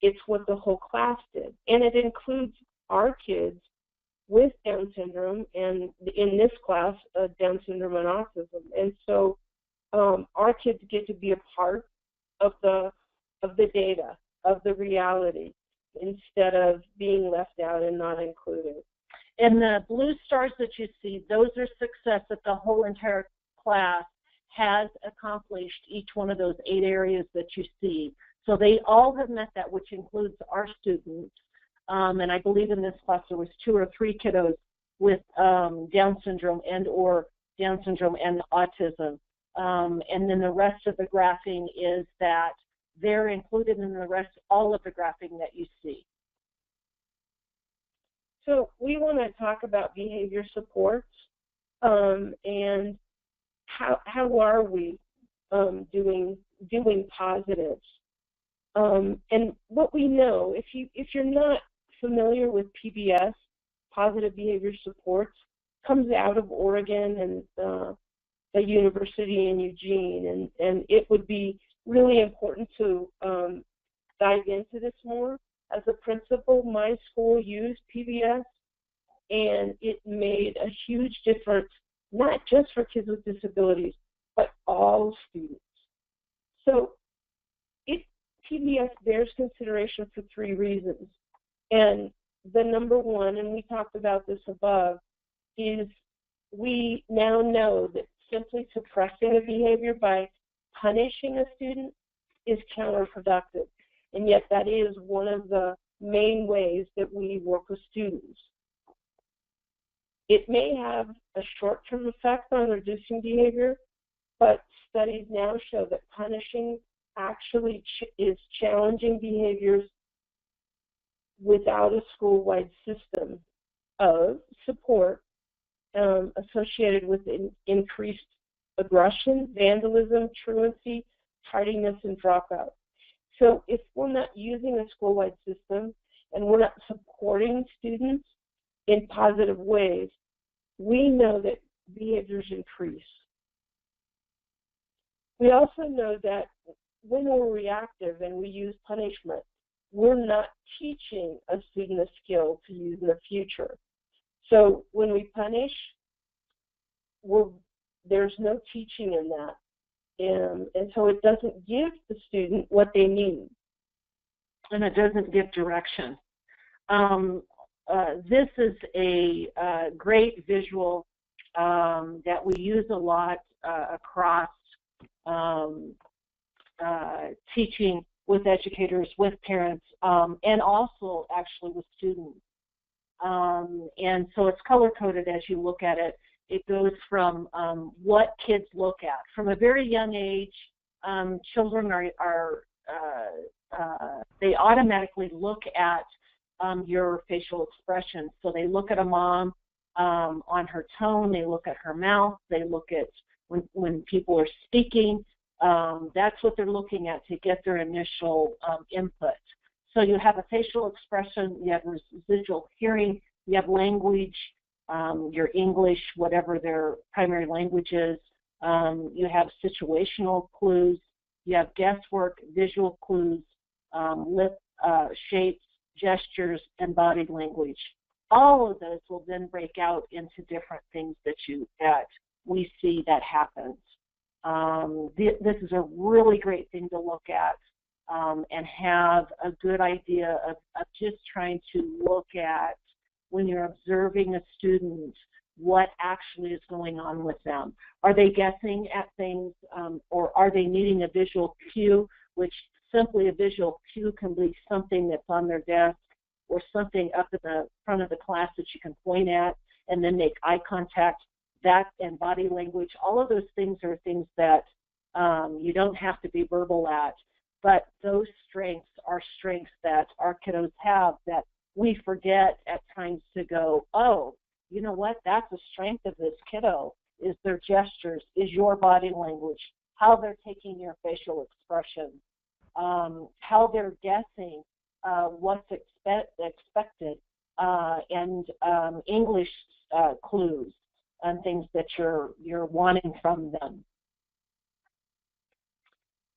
it's what the whole class did. And it includes our kids with Down syndrome, and in this class, Down syndrome and autism. And so our kids get to be a part of the data, of the reality, instead of being left out and not included. And the blue stars that you see, those are success that the whole entire class has accomplished each one of those 8 areas that you see. So they all have met that, which includes our students. And I believe in this class there was 2 or 3 kiddos with Down syndrome and autism. And then the rest of the graphing is that they're included in the rest, all of the graphing that you see. So we want to talk about behavior supports and how are we doing positives. And what we know, if you're not familiar with PBS, positive behavior supports, comes out of Oregon and the university in Eugene, and it would be really important to dive into this more. As a principal, my school used PBS, and it made a huge difference, not just for kids with disabilities, but all students. So PBS bears consideration for 3 reasons. And the number one, and we talked about this above, is we now know that simply suppressing a behavior by punishing a student is counterproductive. And yet that is one of the main ways that we work with students. It may have a short-term effect on reducing behavior, but studies now show that punishing actually is challenging behaviors without a school-wide system of support associated with increased aggression, vandalism, truancy, tardiness, and dropout. So if we're not using a school-wide system and we're not supporting students in positive ways, we know that behaviors increase. We also know that when we're reactive and we use punishment, we're not teaching a student a skill to use in the future. So when we punish, there's no teaching in that. And so it doesn't give the student what they need. And it doesn't give direction. This is a great visual that we use a lot across teaching with educators, with parents, and also actually with students. And so it's color-coded as you look at it. It goes from what kids look at. From a very young age, children they automatically look at your facial expressions. So they look at a mom on her tone, they look at her mouth, they look at when people are speaking. That's what they're looking at to get their initial input. So you have a facial expression, you have residual hearing, you have language, your English, whatever their primary language is. You have situational clues, you have guesswork, visual clues, lip shapes, gestures, and body language. all of those will then break out into different things that we see that happens. This is a really great thing to look at and have a good idea of just trying to look at, when you're observing a student, what actually is going on with them. Are they guessing at things, or are they needing a visual cue, which simply a visual cue can be something that's on their desk or something up at the front of the class that you can point at and then make eye contact. That and body language, all of those things are things that you don't have to be verbal at, but those strengths are strengths that our kiddos have that we forget at times to go, oh, you know what, that's a strength of this kiddo, is their gestures, is your body language, how they're taking your facial expression, how they're guessing what's expected, and English clues and things that you're wanting from them.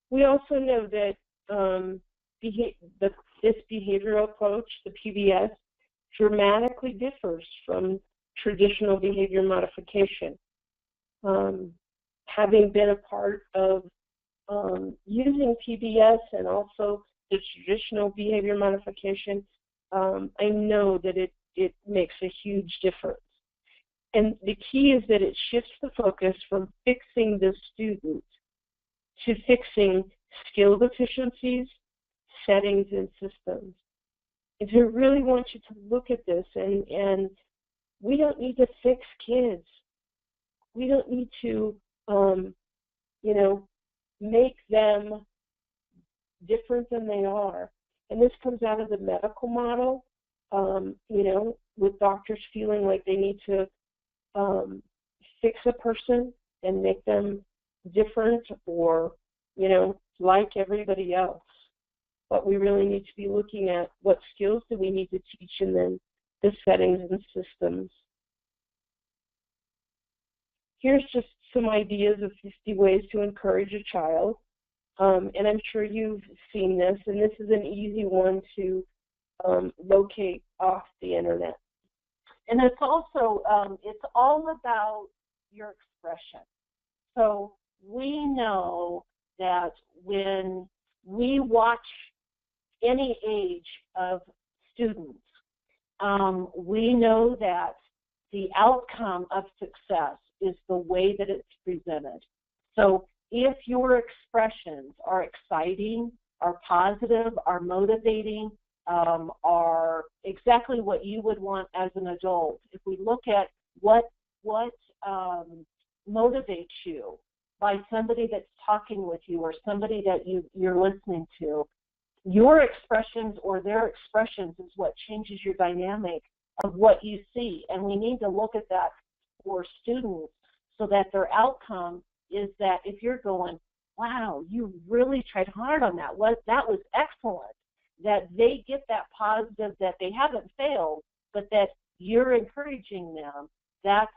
We also know that this behavioral approach, the PBS, dramatically differs from traditional behavior modification. Having been a part of using PBS and also the traditional behavior modification, I know that it makes a huge difference. And the key is that it shifts the focus from fixing the student to fixing skill deficiencies, settings, and systems. And so I really want you to look at this, and we don't need to fix kids. We don't need to, make them different than they are. And this comes out of the medical model, with doctors feeling like they need to fix a person and make them different or, like everybody else. But we really need to be looking at what skills do we need to teach, and then the settings and systems. Here's just some ideas of 50 ways to encourage a child. And I'm sure you've seen this, and this is an easy one to locate off the internet. And it's also, it's all about your expression. So we know that when we watch any age of students, we know that the outcome of success is the way that it's presented. So if your expressions are exciting, are positive, are motivating, are exactly what you would want as an adult, if we look at what motivates you by somebody that's talking with you or somebody that you're listening to, your expressions or their expressions is what changes your dynamic of what you see. And we need to look at that for students so that their outcome is that if you're going, wow, you really tried hard on that, that was excellent, that they get that positive that they haven't failed, but that you're encouraging them, that's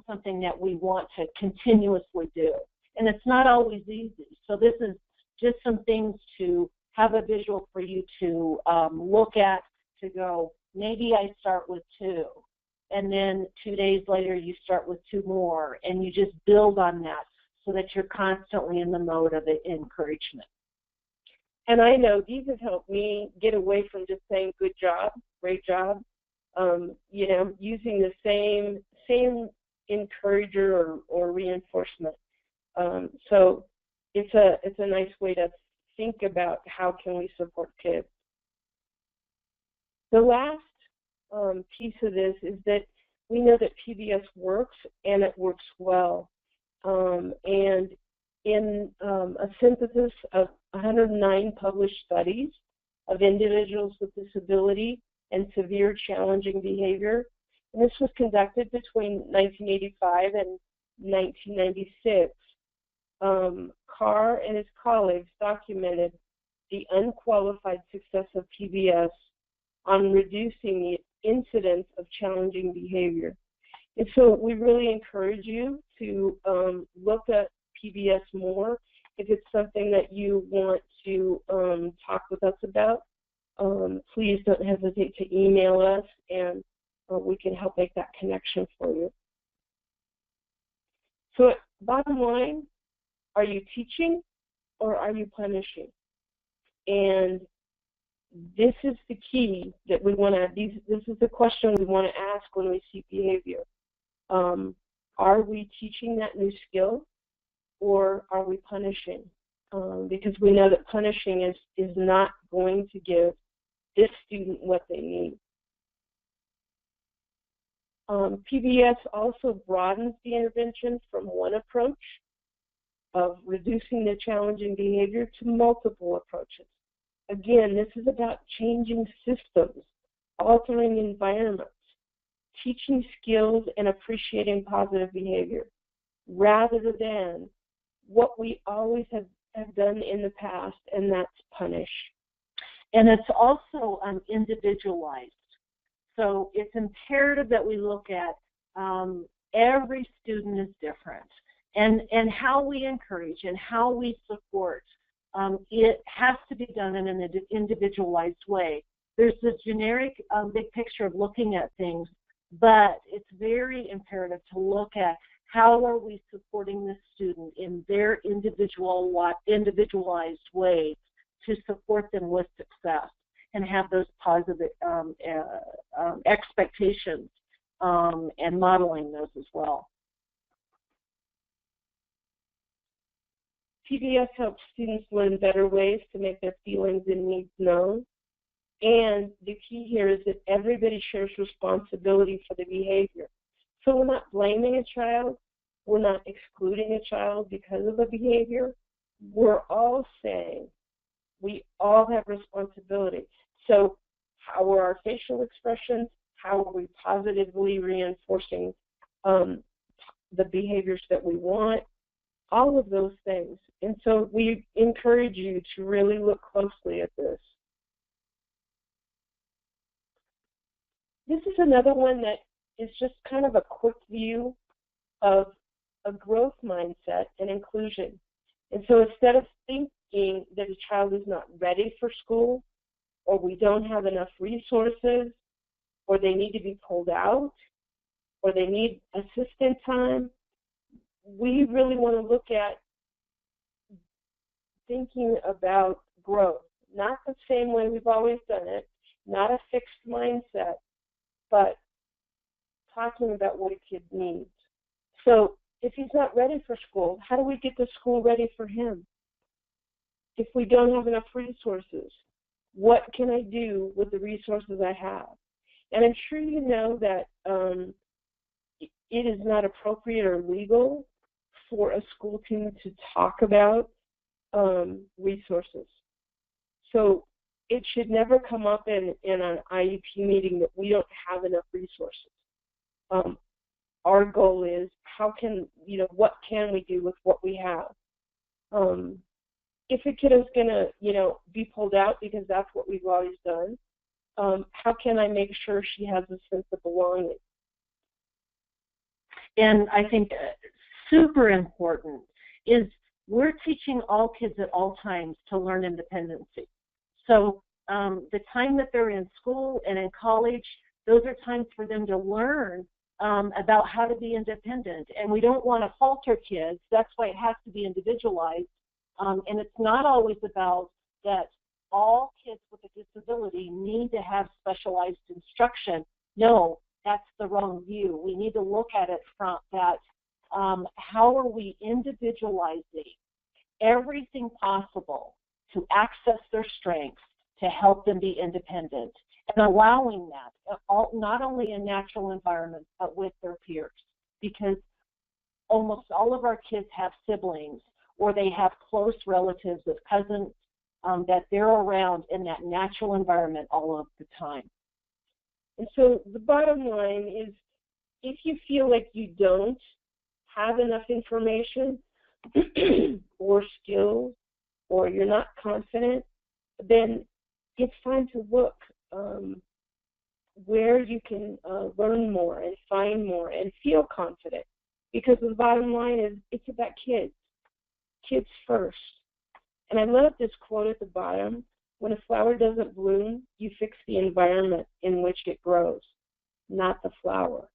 something that we want to continuously do. And it's not always easy. So this is just some things to have a visual for you to look at, to go, maybe I start with 2. And then 2 days later you start with 2 more, and you just build on that so that you're constantly in the mode of encouragement. And I know these have helped me get away from just saying good job, great job, using the same encourager or reinforcement. So it's a nice way to think about how can we support kids. The last piece of this is that we know that PBS works, and it works well. And in a synthesis of 109 published studies of individuals with disability and severe challenging behavior, and this was conducted between 1985 and 1996, Carr and his colleagues documented the unqualified success of PBS on reducing the incidence of challenging behavior. And so we really encourage you to look at PBS more. If it's something that you want to talk with us about, please don't hesitate to email us, and we can help make that connection for you. So bottom line, are you teaching or are you punishing? And this is the key that we want to, this is the question we want to ask when we see behavior. Are we teaching that new skill or are we punishing? Because we know that punishing is not going to give this student what they need. PBS also broadens the intervention from one approach of reducing the challenging behavior to multiple approaches. Again, this is about changing systems, altering environments, teaching skills, and appreciating positive behavior, rather than what we always have done in the past, and that's punish. And it's also individualized. So it's imperative that we look at every student is different, and how we encourage and how we support. It has to be done in an individualized way. There's this generic big picture of looking at things, but it's very imperative to look at how are we supporting the student in their individualized way to support them with success and have those positive expectations and modeling those as well. PBS helps students learn better ways to make their feelings and needs known. And the key here is that everybody shares responsibility for the behavior. So we're not blaming a child. We're not excluding a child because of a behavior. We're all saying we all have responsibility. So how are our facial expressions? How are we positively reinforcing the behaviors that we want? All of those things. And so we encourage you to really look closely at this. This is another one that is just kind of a quick view of a growth mindset and inclusion. And so instead of thinking that a child is not ready for school, or we don't have enough resources, or they need to be pulled out, or they need assistant time, we really want to look at thinking about growth, not the same way we've always done it, not a fixed mindset, but talking about what a kid needs. So if he's not ready for school, how do we get the school ready for him? If we don't have enough resources, what can I do with the resources I have? And I'm sure you know that it is not appropriate or legal for a school team to talk about resources. So it should never come up in an IEP meeting that we don't have enough resources. Our goal is what can we do with what we have? If a kid is going to, be pulled out because that's what we've always done, how can I make sure she has a sense of belonging? And I think super important is we're teaching all kids at all times to learn independency. So the time that they're in school and in college, those are times for them to learn about how to be independent. And we don't want to falter kids. That's why it has to be individualized. And it's not always about that all kids with a disability need to have specialized instruction. No, that's the wrong view. We need to look at it from that, how are we individualizing everything possible to access their strengths to help them be independent, and allowing that, not only in natural environments, but with their peers. Because almost all of our kids have siblings, or they have close relatives of cousins that they're around in that natural environment all of the time. And so the bottom line is, if you feel like you don't have enough information or skills, or you're not confident, then it's time to look where you can learn more and find more and feel confident. Because the bottom line is, it's about kids first. And I love this quote at the bottom: when a flower doesn't bloom, you fix the environment in which it grows. not the flower.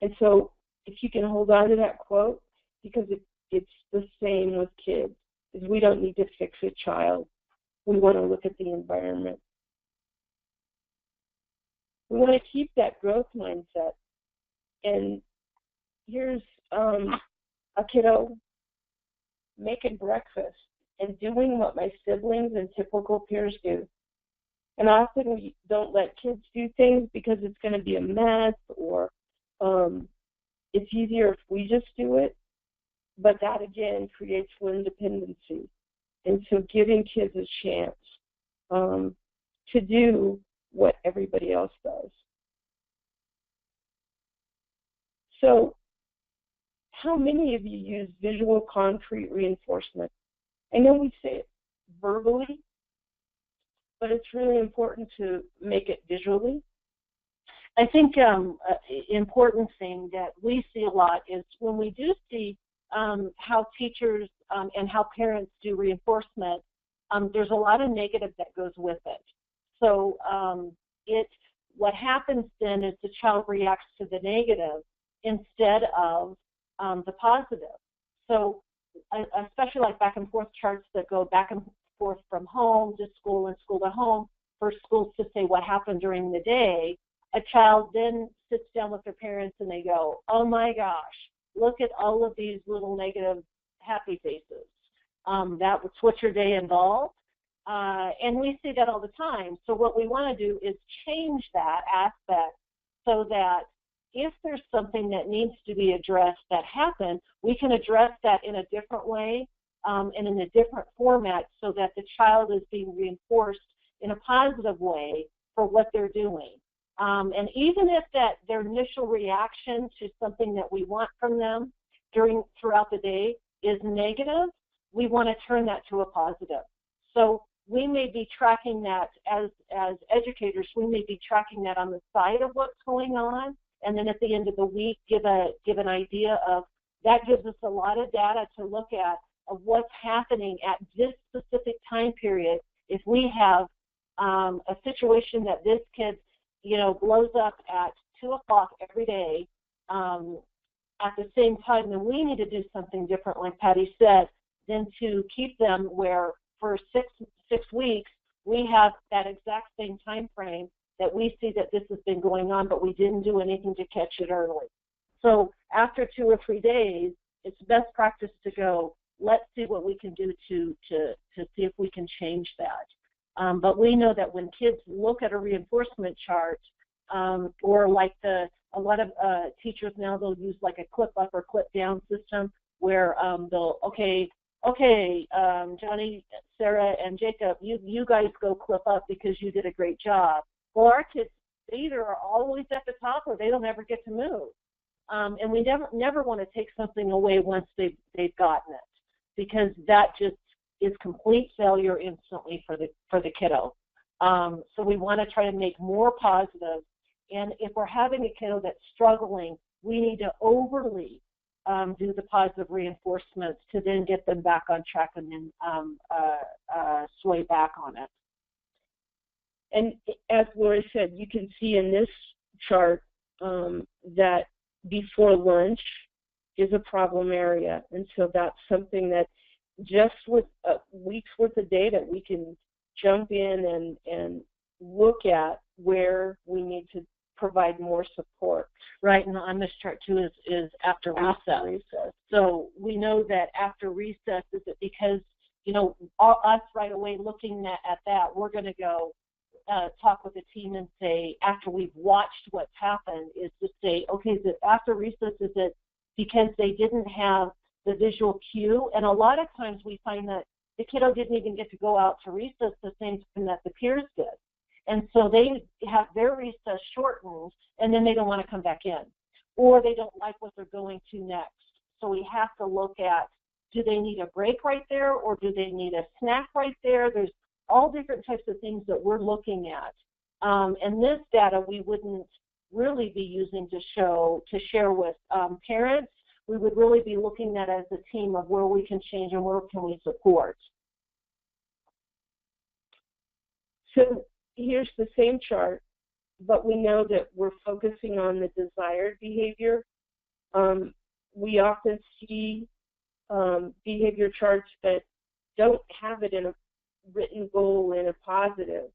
And so if you can hold on to that quote, because it's the same with kids, is we don't need to fix a child. We want to look at the environment. We want to keep that growth mindset. And here's a kiddo making breakfast and doing what my siblings and typical peers do. And often we don't let kids do things because it's going to be a mess, or it's easier if we just do it. But that, again, creates learned dependency. And so giving kids a chance to do what everybody else does. So how many of you use visual concrete reinforcement? I know we say it verbally, but it's really important to make it visually. I think important thing that we see a lot is when we do see how teachers and how parents do reinforcement, there's a lot of negative that goes with it. So what happens then is the child reacts to the negative instead of the positive. So especially like back and forth charts that go back and forth from home to school and school to home, for schools to say what happened during the day, a child then sits down with their parents and they go, oh my gosh, look at all of these little negative happy faces. That was what your day involved. And we see that all the time. So what we want to do is change that aspect so that if there's something that needs to be addressed that happened, we can address that in a different way and in a different format so that the child is being reinforced in a positive way for what they're doing. And even if their initial reaction to something that we want from them throughout the day is negative, we want to turn that to a positive. So we may be tracking that as educators, we may be tracking that on the side of what's going on, and then at the end of the week give an idea of that. Gives us a lot of data to look at of what's happening at this specific time period. If we have a situation that this kid blows up at 2 o'clock every day at the same time, then we need to do something different, like Patty said, than to keep them where for six weeks we have that exact same time frame that we see that this has been going on, but we didn't do anything to catch it early. So after 2 or 3 days, it's best practice to go, let's see what we can do to see if we can change that. But we know that when kids look at a reinforcement chart, or like a lot of teachers now, they'll use like a clip up or clip down system where they'll, okay, Johnny, Sarah, and Jacob, you guys go clip up because you did a great job. Well, our kids, they either are always at the top or they don't ever get to move. And we never want to take something away once they've gotten it, because that just is complete failure instantly for the kiddo. So we want to try to make more positive. And if we're having a kiddo that's struggling, we need to overly do the positive reinforcements to then get them back on track and then sway back on it. And as Lori said, you can see in this chart that before lunch is a problem area. And so that's something that just with a week's worth of data, we can jump in and look at where we need to provide more support. Right, and on this chart too is after recess. So we know that after recess, is it because, us right away looking at that, we're going to go talk with the team and say, after we've watched what's happened, is to say, okay, is it after recess, is it because they didn't have the visual cue? And a lot of times we find that the kiddo didn't even get to go out to recess the same time that the peers did. And so they have their recess shortened, and then they don't want to come back in, or they don't like what they're going to next. So we have to look at, do they need a break right there, or do they need a snack right there? There's all different types of things that we're looking at. And this data we wouldn't really be using to share with parents. We would really be looking at as a team of where we can change and where can we support. So here's the same chart but we know that we're focusing on the desired behavior. We often see behavior charts that don't have it in a written goal in a positive.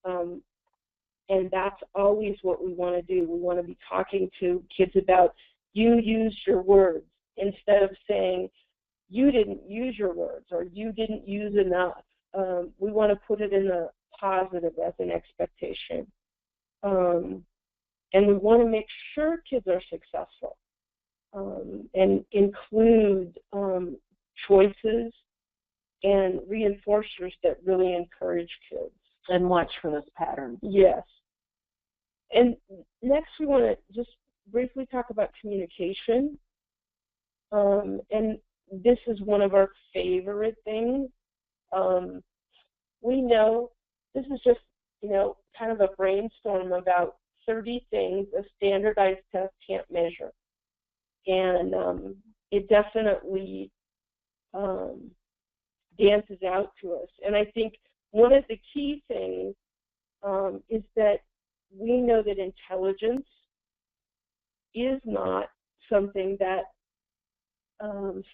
And that's always what we want to do. We want to be talking to kids about, you used your words, instead of saying, you didn't use your words or you didn't use enough. We want to put it in the positive as an expectation. And we want to make sure kids are successful and include choices and reinforcers that really encourage kids. And watch for those patterns. Yes. And next we want to just briefly talk about communication. And this is one of our favorite things. We know this is just, kind of a brainstorm about 30 things a standardized test can't measure. And it definitely dances out to us. And I think one of the key things is that we know that intelligence is not something that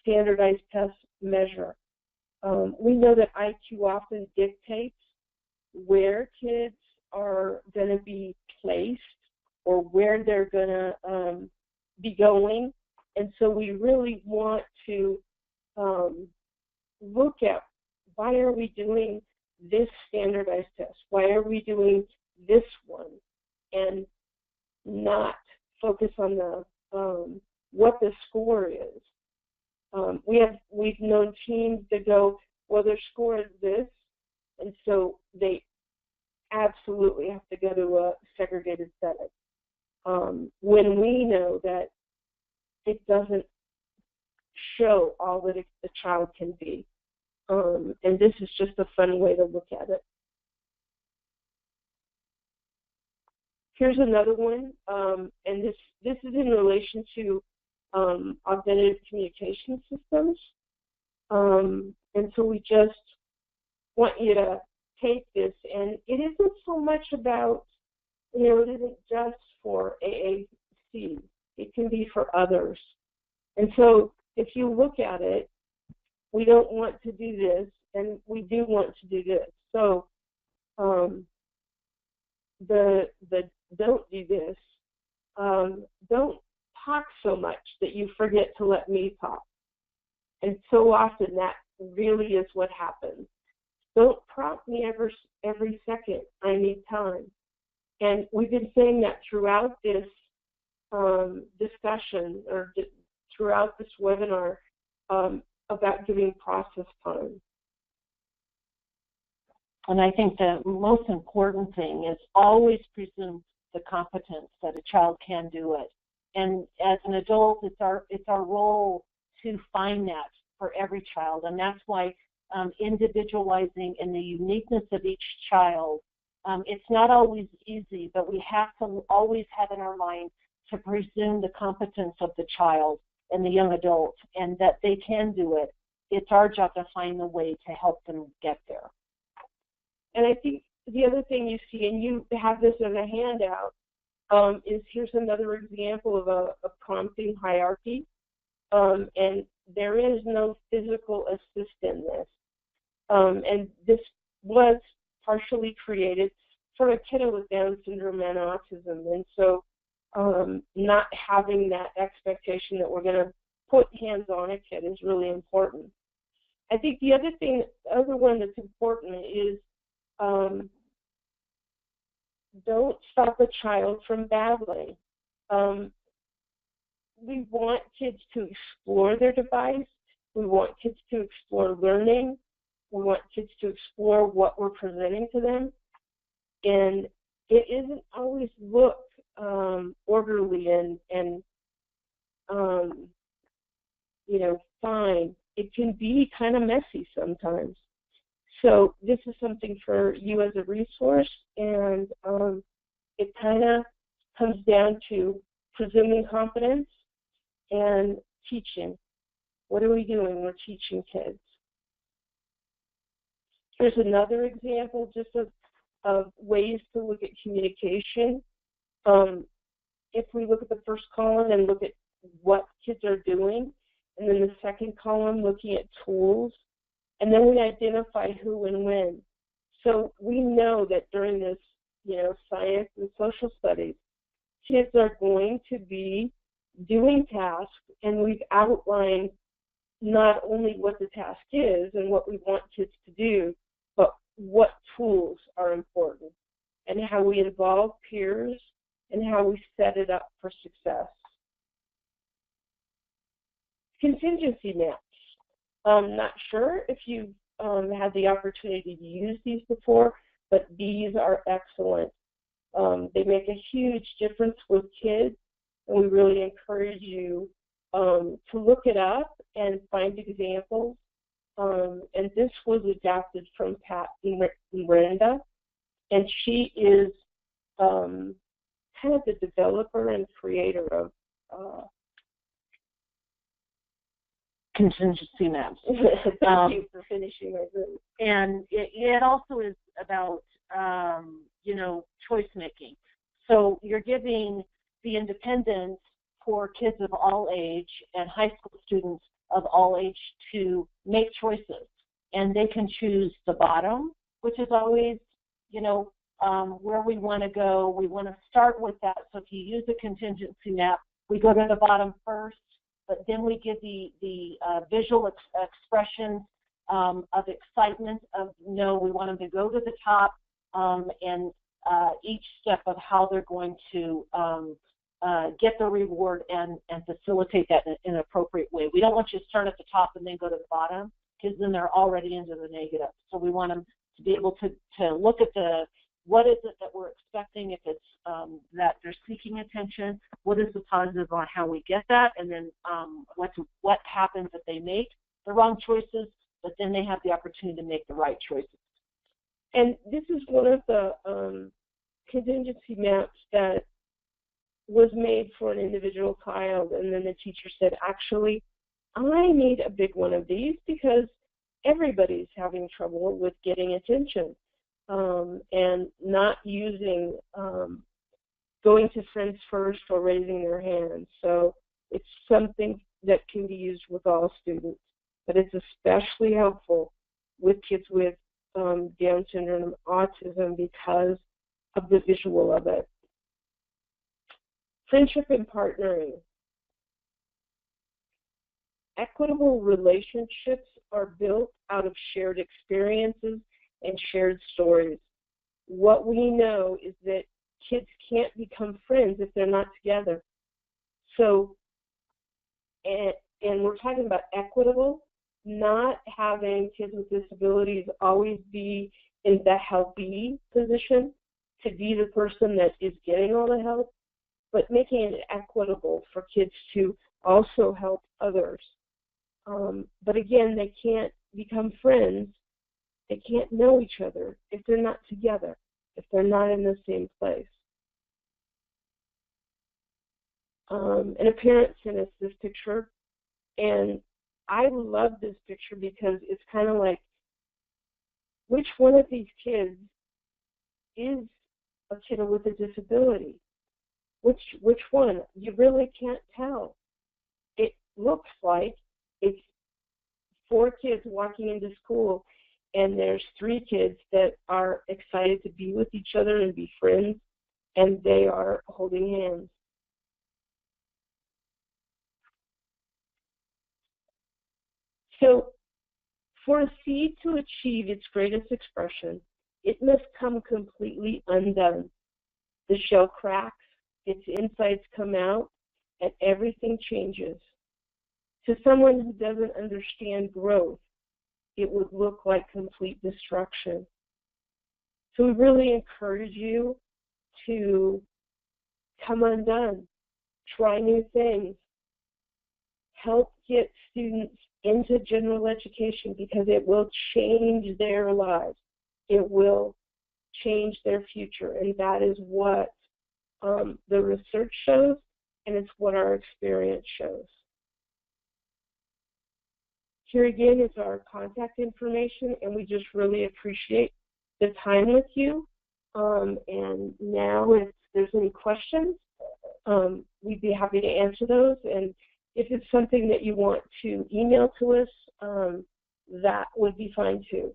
standardized tests measure. We know that IQ often dictates where kids are going to be placed or where they're going to be going. And so we really want to look at, why are we doing this standardized test? Why are we doing this one? And not focus on the what the score is. We've known teams that go, well, their score is this, and so they absolutely have to go to a segregated setting. When we know that it doesn't show all that the child can be. And this is just a fun way to look at it. Here's another one, and this is in relation to augmentative communication systems. And so we just want you to take this, and it isn't so much about, it isn't just for AAC. It can be for others. And so if you look at it, we don't want to do this, and we do want to do this. So the don't do this, don't talk so much that you forget to let me talk. And so often that really is what happens. Don't prompt me every second. I need time. And we've been saying that throughout this discussion, or throughout this webinar, about giving process time. And I think the most important thing is always presume the competence that a child can do it. And as an adult, it's our role to find that for every child. And that's why individualizing in the uniqueness of each child, it's not always easy, but we have to always have in our mind to presume the competence of the child and the young adult, and that they can do it. It's our job to find the way to help them get there. And I think the other thing you see, and you have this as a handout, is here's another example of a prompting hierarchy. And there is no physical assist in this. And this was partially created for a kiddo with Down syndrome and autism. And so not having that expectation that we're going to put hands on a kid is really important. I think the other one that's important is don't stop a child from babbling. We want kids to explore their device. We want kids to explore learning. We want kids to explore what we're presenting to them. And it isn't always look orderly and fine. It can be kind of messy sometimes. So this is something for you as a resource, and it kind of comes down to presuming competence and teaching. What are we doing? We're teaching kids. Here's another example just of of ways to look at communication. If we look at the first column and look at what kids are doing, and then the second column looking at tools, and then we identify who and when. So we know that during this, science and social studies, kids are going to be doing tasks, and we've outlined not only what the task is and what we want kids to do, but what tools are important and how we involve peers and how we set it up for success. Contingency maps. I'm not sure if you've had the opportunity to use these before, but these are excellent. They make a huge difference with kids, and we really encourage you to look it up and find examples. And this was adapted from Pat Miranda, and she is kind of the developer and creator of contingency maps. Thank you for finishing my group. And it also is about, choice making. So you're giving the independence for kids of all age and high school students of all age to make choices. And they can choose the bottom, which is always, where we want to go. We want to start with that. So if you use a contingency map, we go to the bottom first, but then we give the visual expressions of excitement of, we want them to go to the top, and each step of how they're going to get the reward and facilitate that in an appropriate way. We don't want you to start at the top and then go to the bottom, because then they're already into the negative. So we want them to be able to look at what is it that we're expecting, if it's that they're seeking attention, what is the positive on how we get that, and then what happens if they make the wrong choices, but then they have the opportunity to make the right choices. And this is one of the contingency maps that was made for an individual child, and then the teacher said, actually, I need a big one of these because everybody's having trouble with getting attention and not using, going to friends first or raising their hands. So it's something that can be used with all students, but it's especially helpful with kids with Down syndrome and autism because of the visual of it. Friendship and partnering. Equitable relationships are built out of shared experiences and shared stories. What we know is that kids can't become friends if they're not together. So, and we're talking about equitable, not having kids with disabilities always be in the helpee position to be the person that is getting all the help, but making it equitable for kids to also help others. But again, they can't become friends. They can't know each other if they're not together, if they're not in the same place. And a parent sent us this picture, and I love this picture because it's kind of like, which one of these kids is a kid with a disability? Which one? You really can't tell. It looks like it's 4 kids walking into school, and there's 3 kids that are excited to be with each other and be friends, and they are holding hands. So for a seed to achieve its greatest expression, it must come completely undone. The shell cracks, its insides come out, and everything changes. To someone who doesn't understand growth, it would look like complete destruction. So we really encourage you to come undone, try new things, help get students into general education because it will change their lives. It will change their future, and that is what the research shows, and it's what our experience shows. Here again is our contact information, and we just really appreciate the time with you. And now if there's any questions, we'd be happy to answer those. And if it's something that you want to email to us, that would be fine too.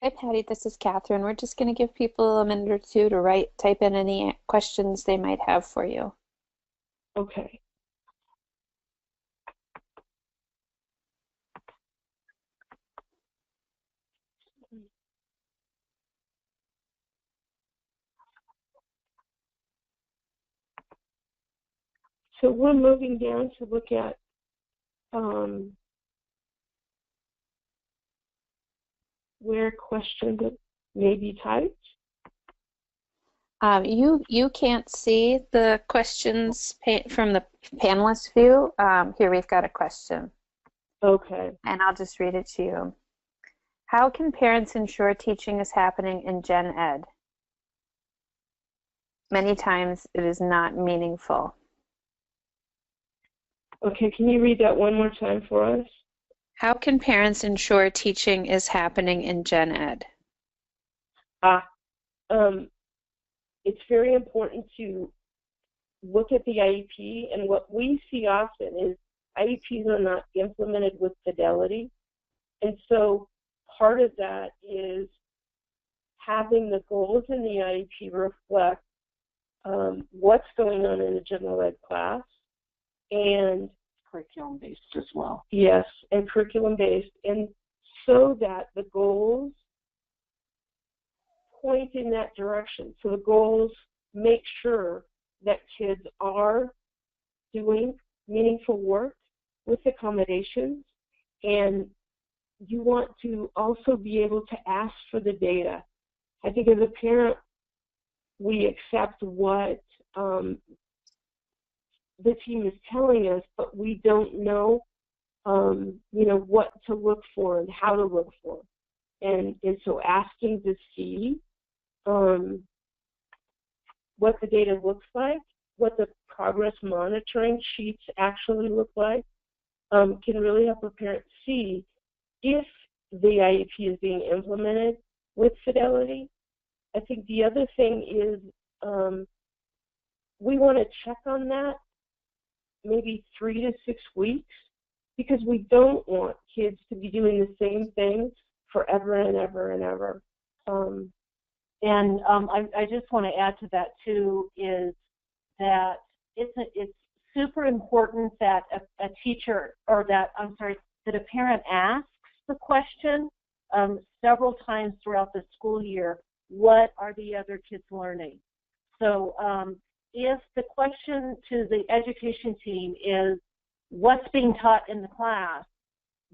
Hi, Patty. This is Catherine. We're just going to give people a minute or two to type in any questions they might have for you. Okay. So we're moving down to look at where questions may be typed. You can't see the questions from the panelist view. Here, we've got a question. Okay. And I'll just read it to you. How can parents ensure teaching is happening in Gen Ed? Many times it is not meaningful. Okay, can you read that one more time for us? How can parents ensure teaching is happening in Gen Ed? It's very important to look at the IEP, and what we see often is IEPs are not implemented with fidelity. And so part of that is having the goals in the IEP reflect what's going on in a general ed class, and curriculum-based as well. Yes, and curriculum-based, and so that the goals point in that direction. So the goals make sure that kids are doing meaningful work with accommodations, and you want to also be able to ask for the data. I think as a parent, we accept what the team is telling us, but we don't know, what to look for and how to look for. And so asking to see what the data looks like, what the progress monitoring sheets actually look like, can really help a parent see if the IEP is being implemented with fidelity. I think the other thing is we want to check on that maybe 3 to 6 weeks, because we don't want kids to be doing the same things forever and ever and ever. I just want to add to that too, is that it's super important that a teacher, or that a parent asks the question several times throughout the school year, what are the other kids learning? So if the question to the education team is what's being taught in the class,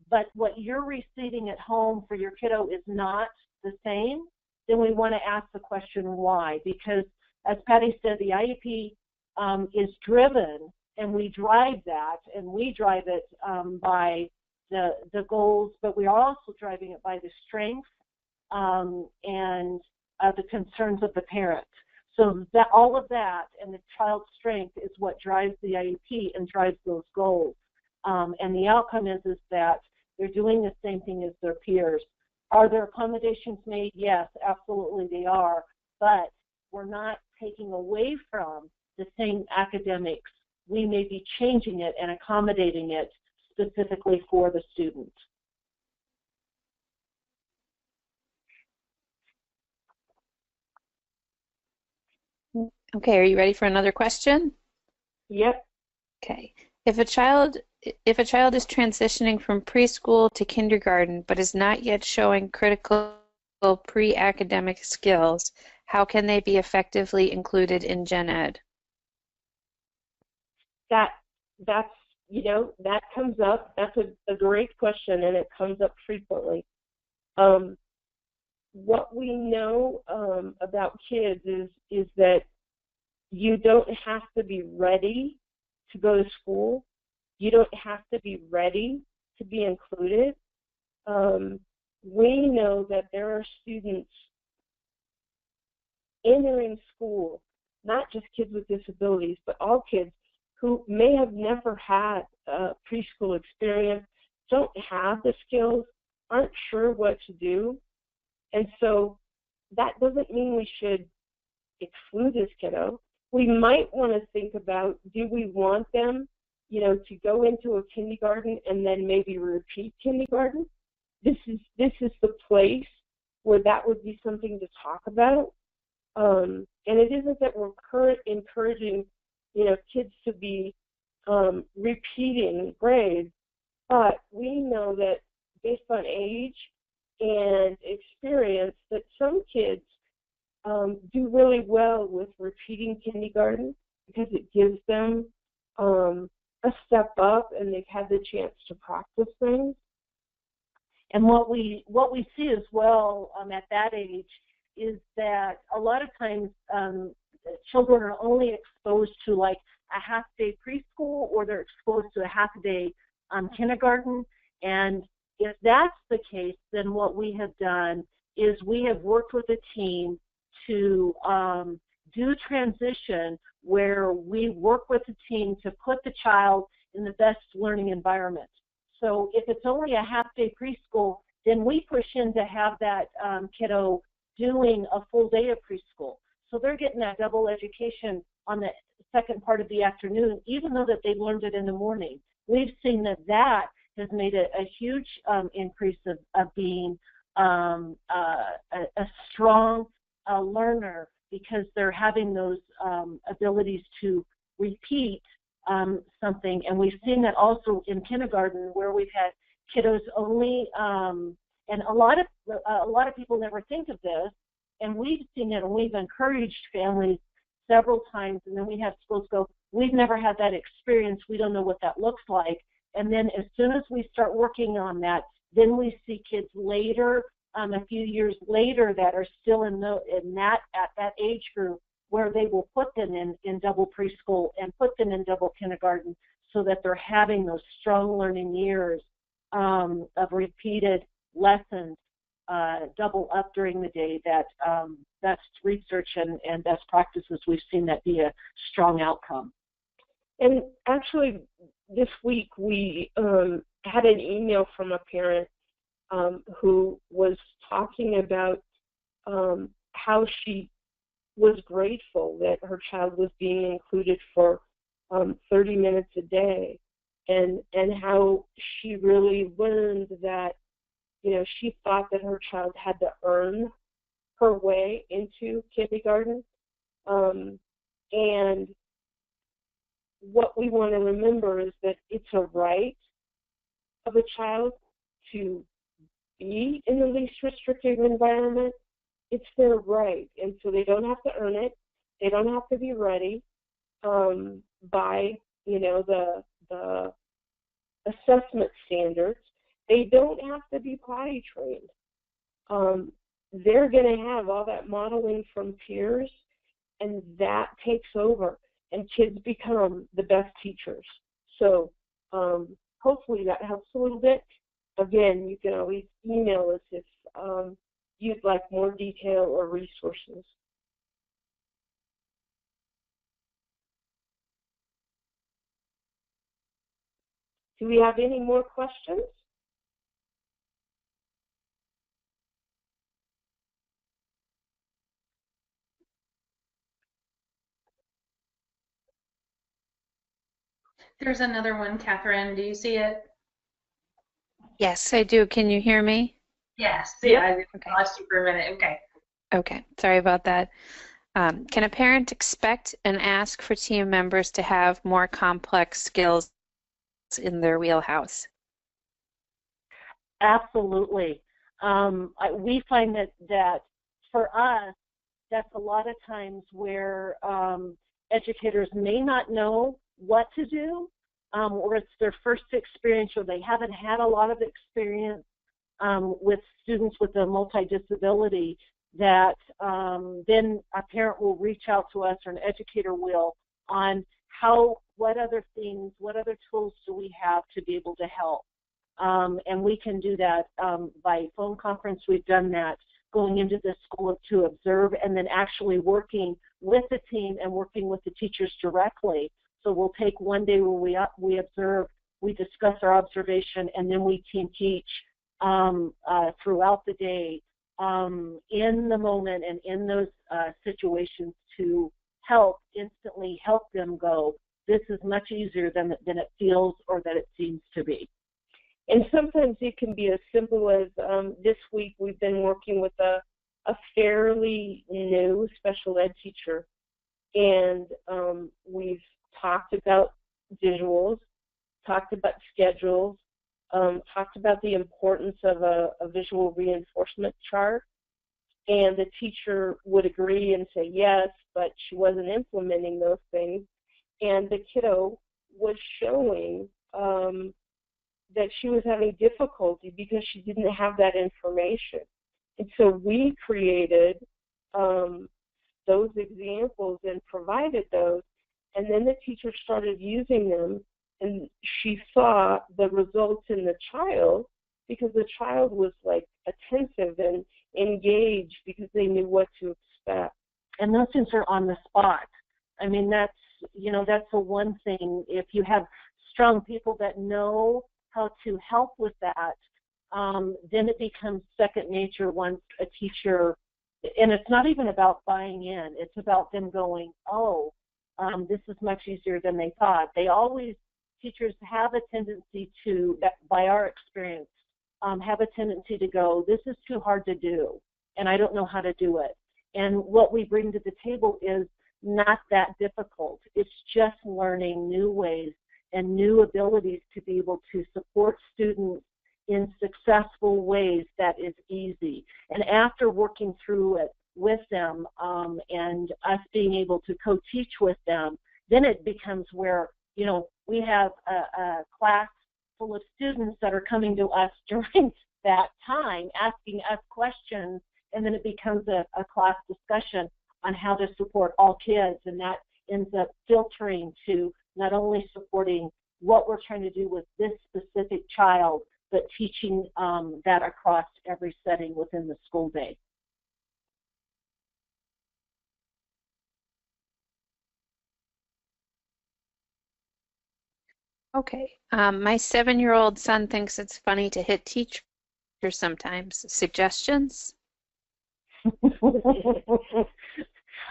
but what you're receiving at home for your kiddo is not the same, then we want to ask the question why. Because as Patty said, the IEP is driven, and we drive that, and we drive it by the goals, but we are also driving it by the strengths and the concerns of the parent. So that all of that and the child's strength is what drives the IEP and drives those goals. And the outcome is that they're doing the same thing as their peers. Are there accommodations made? Yes, absolutely they are. But we're not taking away from the same academics. We may be changing it and accommodating it specifically for the student. Okay, are you ready for another question? Yep. Okay. If a child is transitioning from preschool to kindergarten but is not yet showing critical pre-academic skills, how can they be effectively included in Gen Ed? That comes up. That's a great question, and it comes up frequently. What we know about kids is that you don't have to be ready to go to school. You don't have to be ready to be included. We know that there are students entering school, not just kids with disabilities, but all kids who may have never had preschool experience, don't have the skills, aren't sure what to do. And so that doesn't mean we should exclude this kiddo. We might want to think about, do we want them, to go into a kindergarten and then maybe repeat kindergarten? This is the place where that would be something to talk about. And it isn't that we're encouraging, kids to be repeating grades, but we know that based on age and experience that some kids do really well with repeating kindergarten because it gives them a step up and they've had the chance to practice things. And what we see as well at that age is that a lot of times children are only exposed to like a half-day preschool, or they're exposed to a half-day kindergarten. And if that's the case, then what we have done is we have worked with a team to do transition, where we work with the team to put the child in the best learning environment. So if it's only a half-day preschool, then we push in to have that kiddo doing a full day of preschool. So they're getting that double education on the second part of the afternoon, even though that they've learned it in the morning. We've seen that has made a huge increase of being a strong learner, because they're having those abilities to repeat something. And we've seen that also in kindergarten, where we've had kiddos only, and a lot of people never think of this, and we've seen it, and we've encouraged families several times, and then we have schools go, we've never had that experience, we don't know what that looks like. And then as soon as we start working on that, then we see kids later, a few years later, that are still at that age group, where they will put them in double preschool and put them in double kindergarten, so that they're having those strong learning years of repeated lessons, double up during the day. That's research and best practices. We've seen that be a strong outcome. And actually, this week we had an email from a parent who was talking about how she was grateful that her child was being included for 30 minutes a day, and how she really learned that, she thought that her child had to earn her way into kindergarten. And what we want to remember is that it's a right of a child to be in the least restrictive environment. It's their right, and so they don't have to earn it. They don't have to be ready by the assessment standards. They don't have to be potty trained. They're going to have all that modeling from peers, and that takes over, and kids become the best teachers. So hopefully that helps a little bit. Again, you can always email us if you'd like more detail or resources. Do we have any more questions? There's another one, Catherine. Do you see it? Yes, I do. Can you hear me? Yes. Yeah, I lost you for a minute. Okay. Okay. Sorry about that. Can a parent expect and ask for team members to have more complex skills in their wheelhouse? Absolutely. We find that for us, that's a lot of times where educators may not know what to do, or it's their first experience, or they haven't had a lot of experience with students with a multi-disability, that then a parent will reach out to us, or an educator will, on what other tools do we have to be able to help. And we can do that by phone conference. We've done that going into the school to observe, and then actually working with the team and working with the teachers directly, So we'll take one day where we observe, we discuss our observation, and then we team teach throughout the day in the moment and in those situations to instantly help them go, this is much easier than it feels or that it seems to be. And sometimes it can be as simple as this week we've been working with a fairly new special ed teacher, and we've talked about visuals, talked about schedules, talked about the importance of a visual reinforcement chart, and the teacher would agree and say yes, but she wasn't implementing those things, and the kiddo was showing that she was having difficulty because she didn't have that information. And so we created those examples and provided those, and then the teacher started using them, and she saw the results in the child because the child was like attentive and engaged because they knew what to expect. And those things are on the spot. I mean, that's the one thing. If you have strong people that know how to help with that, then it becomes second nature once a teacher, and it's not even about buying in, it's about them going, oh, this is much easier than they thought. Teachers have a tendency to, by our experience, have a tendency to go, this is too hard to do, and I don't know how to do it. And what we bring to the table is not that difficult. It's just learning new ways and new abilities to be able to support students in successful ways that is easy. And after working through it with them and us being able to co-teach with them, then it becomes where, we have a class full of students that are coming to us during that time, asking us questions, and then it becomes a class discussion on how to support all kids, and that ends up filtering to not only supporting what we're trying to do with this specific child, but teaching that across every setting within the school day. Okay. My 7-year-old son thinks it's funny to hit teachers sometimes. Suggestions?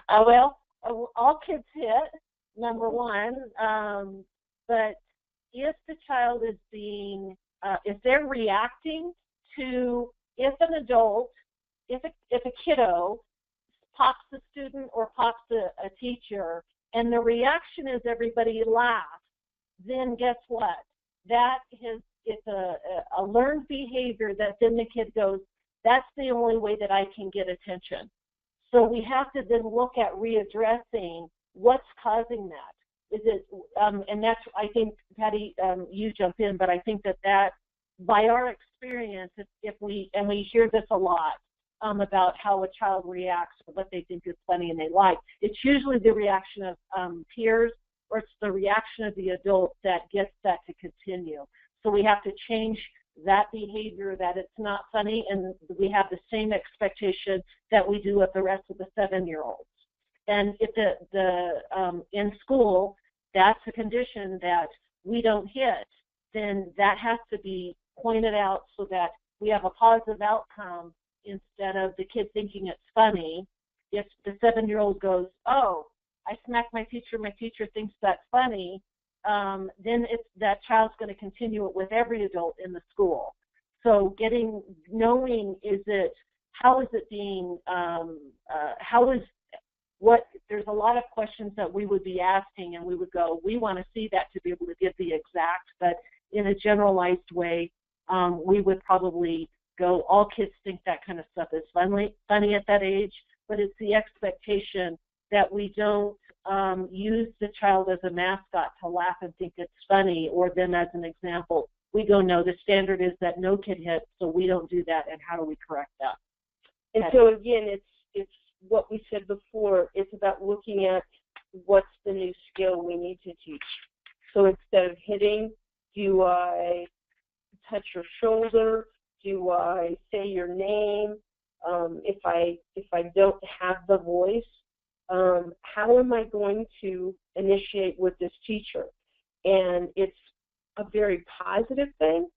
Well, all kids hit, number one, but if the child is if they're reacting to, if an adult, if a kiddo pops a student or pops a teacher, and the reaction is everybody laughs, then guess what? It's a learned behavior that then the kid goes, that's the only way that I can get attention. So we have to then look at readdressing what's causing that. Is it, and that's, I think, Patty, you jump in, but I think that by our experience, if we hear this a lot about how a child reacts to what they think is funny and they like, it's usually the reaction of peers, or it's the reaction of the adult that gets that to continue. So we have to change that behavior, that it's not funny, and we have the same expectation that we do of the rest of the 7-year-olds. And if in school, that's a condition that we don't hit, then that has to be pointed out so that we have a positive outcome instead of the kid thinking it's funny. If the 7-year-old goes, oh, I smacked my teacher thinks that's funny, then that child's going to continue it with every adult in the school. So knowing how is it being, there's a lot of questions that we would be asking, and we would go, we want to see that to be able to give the exact, but in a generalized way, we would probably go, all kids think that kind of stuff is funny at that age, but it's the expectation that we don't use the child as a mascot to laugh and think it's funny, or then as an example, we go, no, the standard is that no kid hits, so we don't do that, and how do we correct that? And so again, it's what we said before, it's about looking at what's the new skill we need to teach. So instead of hitting, do I touch your shoulder? Do I say your name? If I don't have the voice, how am I going to initiate with this teacher? And it's a very positive thing,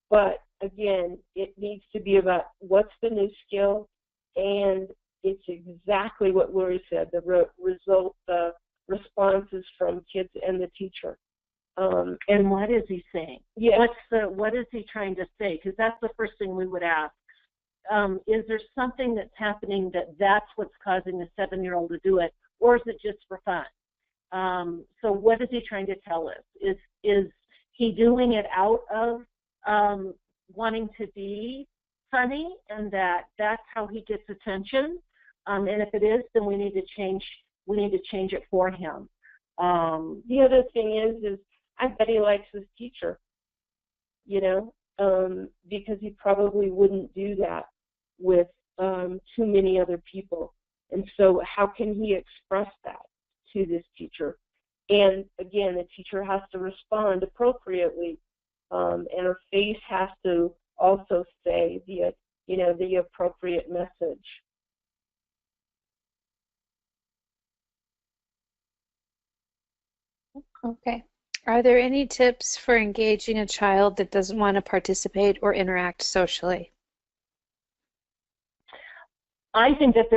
but again, it needs to be about what's the new skill, and it's exactly what Lori said, the responses from kids and the teacher. And what is he saying? Yeah. What is he trying to say? Because that's the first thing we would ask. Is there something that's happening that's what's causing the 7-year-old to do it, or is it just for fun? So what is he trying to tell us? Is he doing it out of wanting to be funny, and that's how he gets attention? And if it is, then we need to change it for him. The other thing is I bet he likes his teacher, you know, because he probably wouldn't do that with too many other people. And so how can he express that to this teacher? And again, the teacher has to respond appropriately, and her face has to also say the appropriate message. Okay. Are there any tips for engaging a child that doesn't want to participate or interact socially? I think that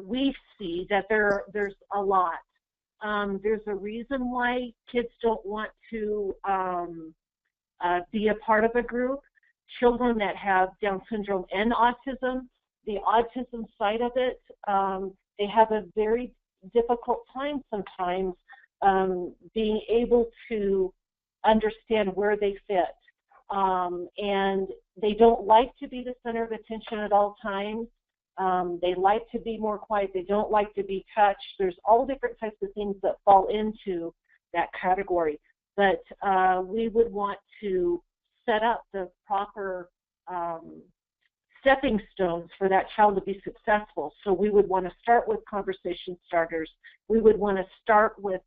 we see that there's a lot. There's a reason why kids don't want to be a part of a group. Children that have Down syndrome and autism, the autism side of it, they have a very difficult time sometimes being able to understand where they fit. And they don't like to be the center of attention at all times. They like to be more quiet. They don't like to be touched. There's all different types of things that fall into that category. But we would want to set up the proper stepping stones for that child to be successful. So we would want to start with conversation starters. We would want to start with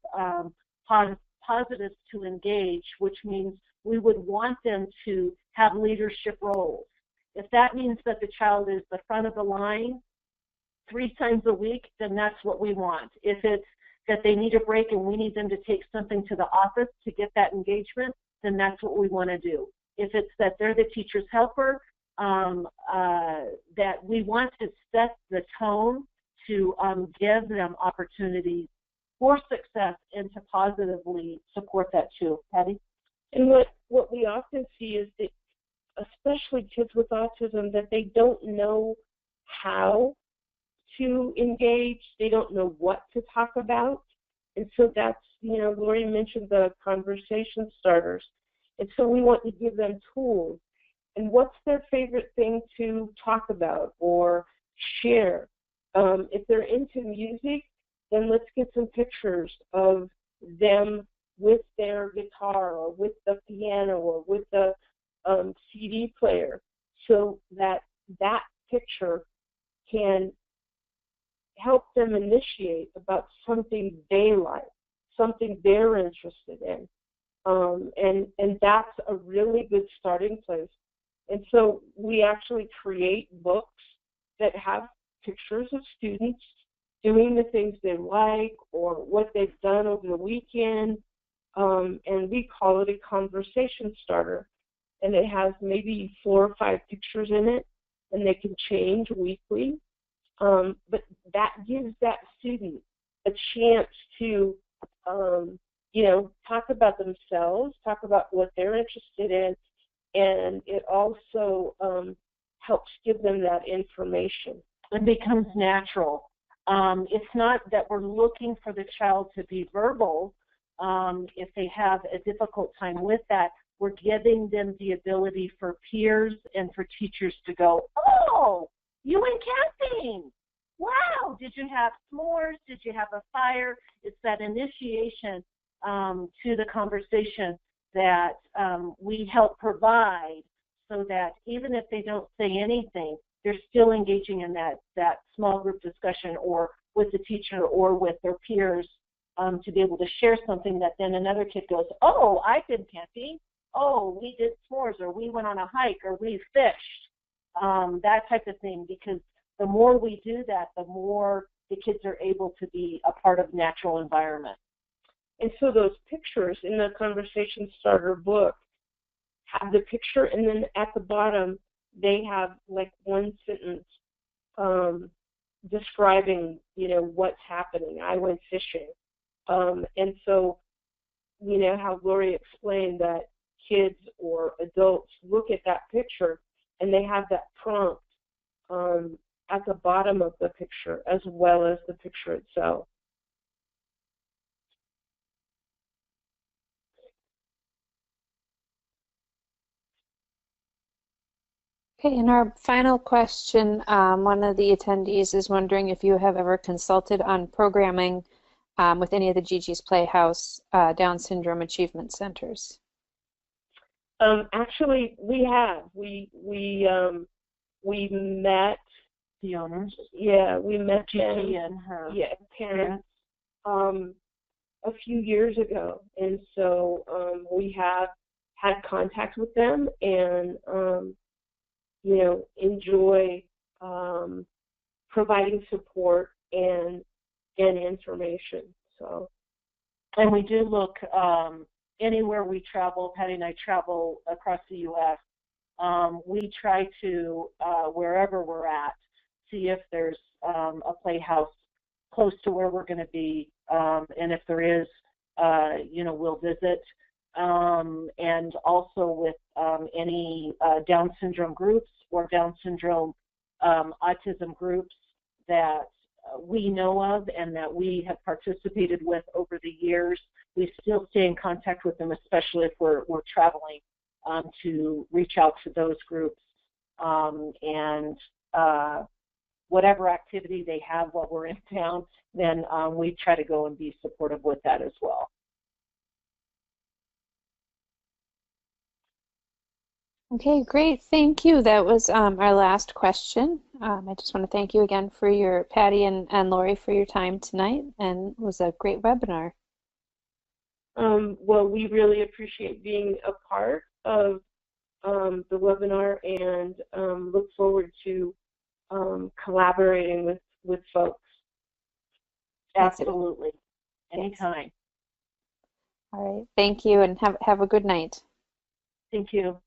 positives to engage, which means we would want them to have leadership roles. If that means that the child is the front of the line 3 times a week, then that's what we want. If it's that they need a break and we need them to take something to the office to get that engagement, then that's what we want to do. If it's that they're the teacher's helper, that we want to set the tone to give them opportunities for success and to positively support that too. Patty? And what we often see is that, especially kids with autism, that they don't know how to engage. They don't know what to talk about. And so that's, Lori mentioned the conversation starters. And so we want to give them tools. And what's their favorite thing to talk about or share? If they're into music, then let's get some pictures of them with their guitar or with the piano or with the CD player, so that picture can help them initiate about something they like, something they're interested in. And that's a really good starting place. And so we actually create books that have pictures of students doing the things they like or what they've done over the weekend, and we call it a conversation starter. And it has maybe 4 or 5 pictures in it, and they can change weekly. But that gives that student a chance to, talk about themselves, talk about what they're interested in, and it also helps give them that information. It becomes natural. It's not that we're looking for the child to be verbal. If they have a difficult time with that, we're giving them the ability for peers and for teachers to go, oh, you went camping. Wow, did you have s'mores? Did you have a fire? It's that initiation to the conversation that we help provide, so that even if they don't say anything, they're still engaging in that small group discussion or with the teacher or with their peers to be able to share something that then another kid goes, oh, I've been camping. Oh, we did s'mores, or we went on a hike, or we fished, that type of thing. Because the more we do that, the more the kids are able to be a part of natural environment. And so those pictures in the conversation starter book have the picture, and then at the bottom they have like one sentence describing, what's happening. I went fishing. And so, how Lori explained that kids or adults look at that picture and they have that prompt at the bottom of the picture as well as the picture itself. Okay, and our final question, one of the attendees is wondering if you have ever consulted on programming with any of the Gigi's Playhouse Down Syndrome Achievement Centers. Actually, we have. We met The owners. Yeah, we met Gigi them. and her Parents. A few years ago, and so we have had contact with them and enjoy providing support and information. So, and we do look anywhere we travel. Patty and I travel across the U.S. We try to wherever we're at see if there's a playhouse close to where we're going to be, and if there is, we'll visit. And also with any Down syndrome groups or Down syndrome autism groups that we know of and that we have participated with over the years, we still stay in contact with them, especially if we're traveling, to reach out to those groups and whatever activity they have while we're in town, then we try to go and be supportive with that as well. Okay, great. Thank you. That was our last question. I just want to thank you again for Patty and Lori, for your time tonight, and it was a great webinar. Well, we really appreciate being a part of the webinar and look forward to collaborating with folks. Absolutely. Anytime. All right. Thank you, and have a good night. Thank you.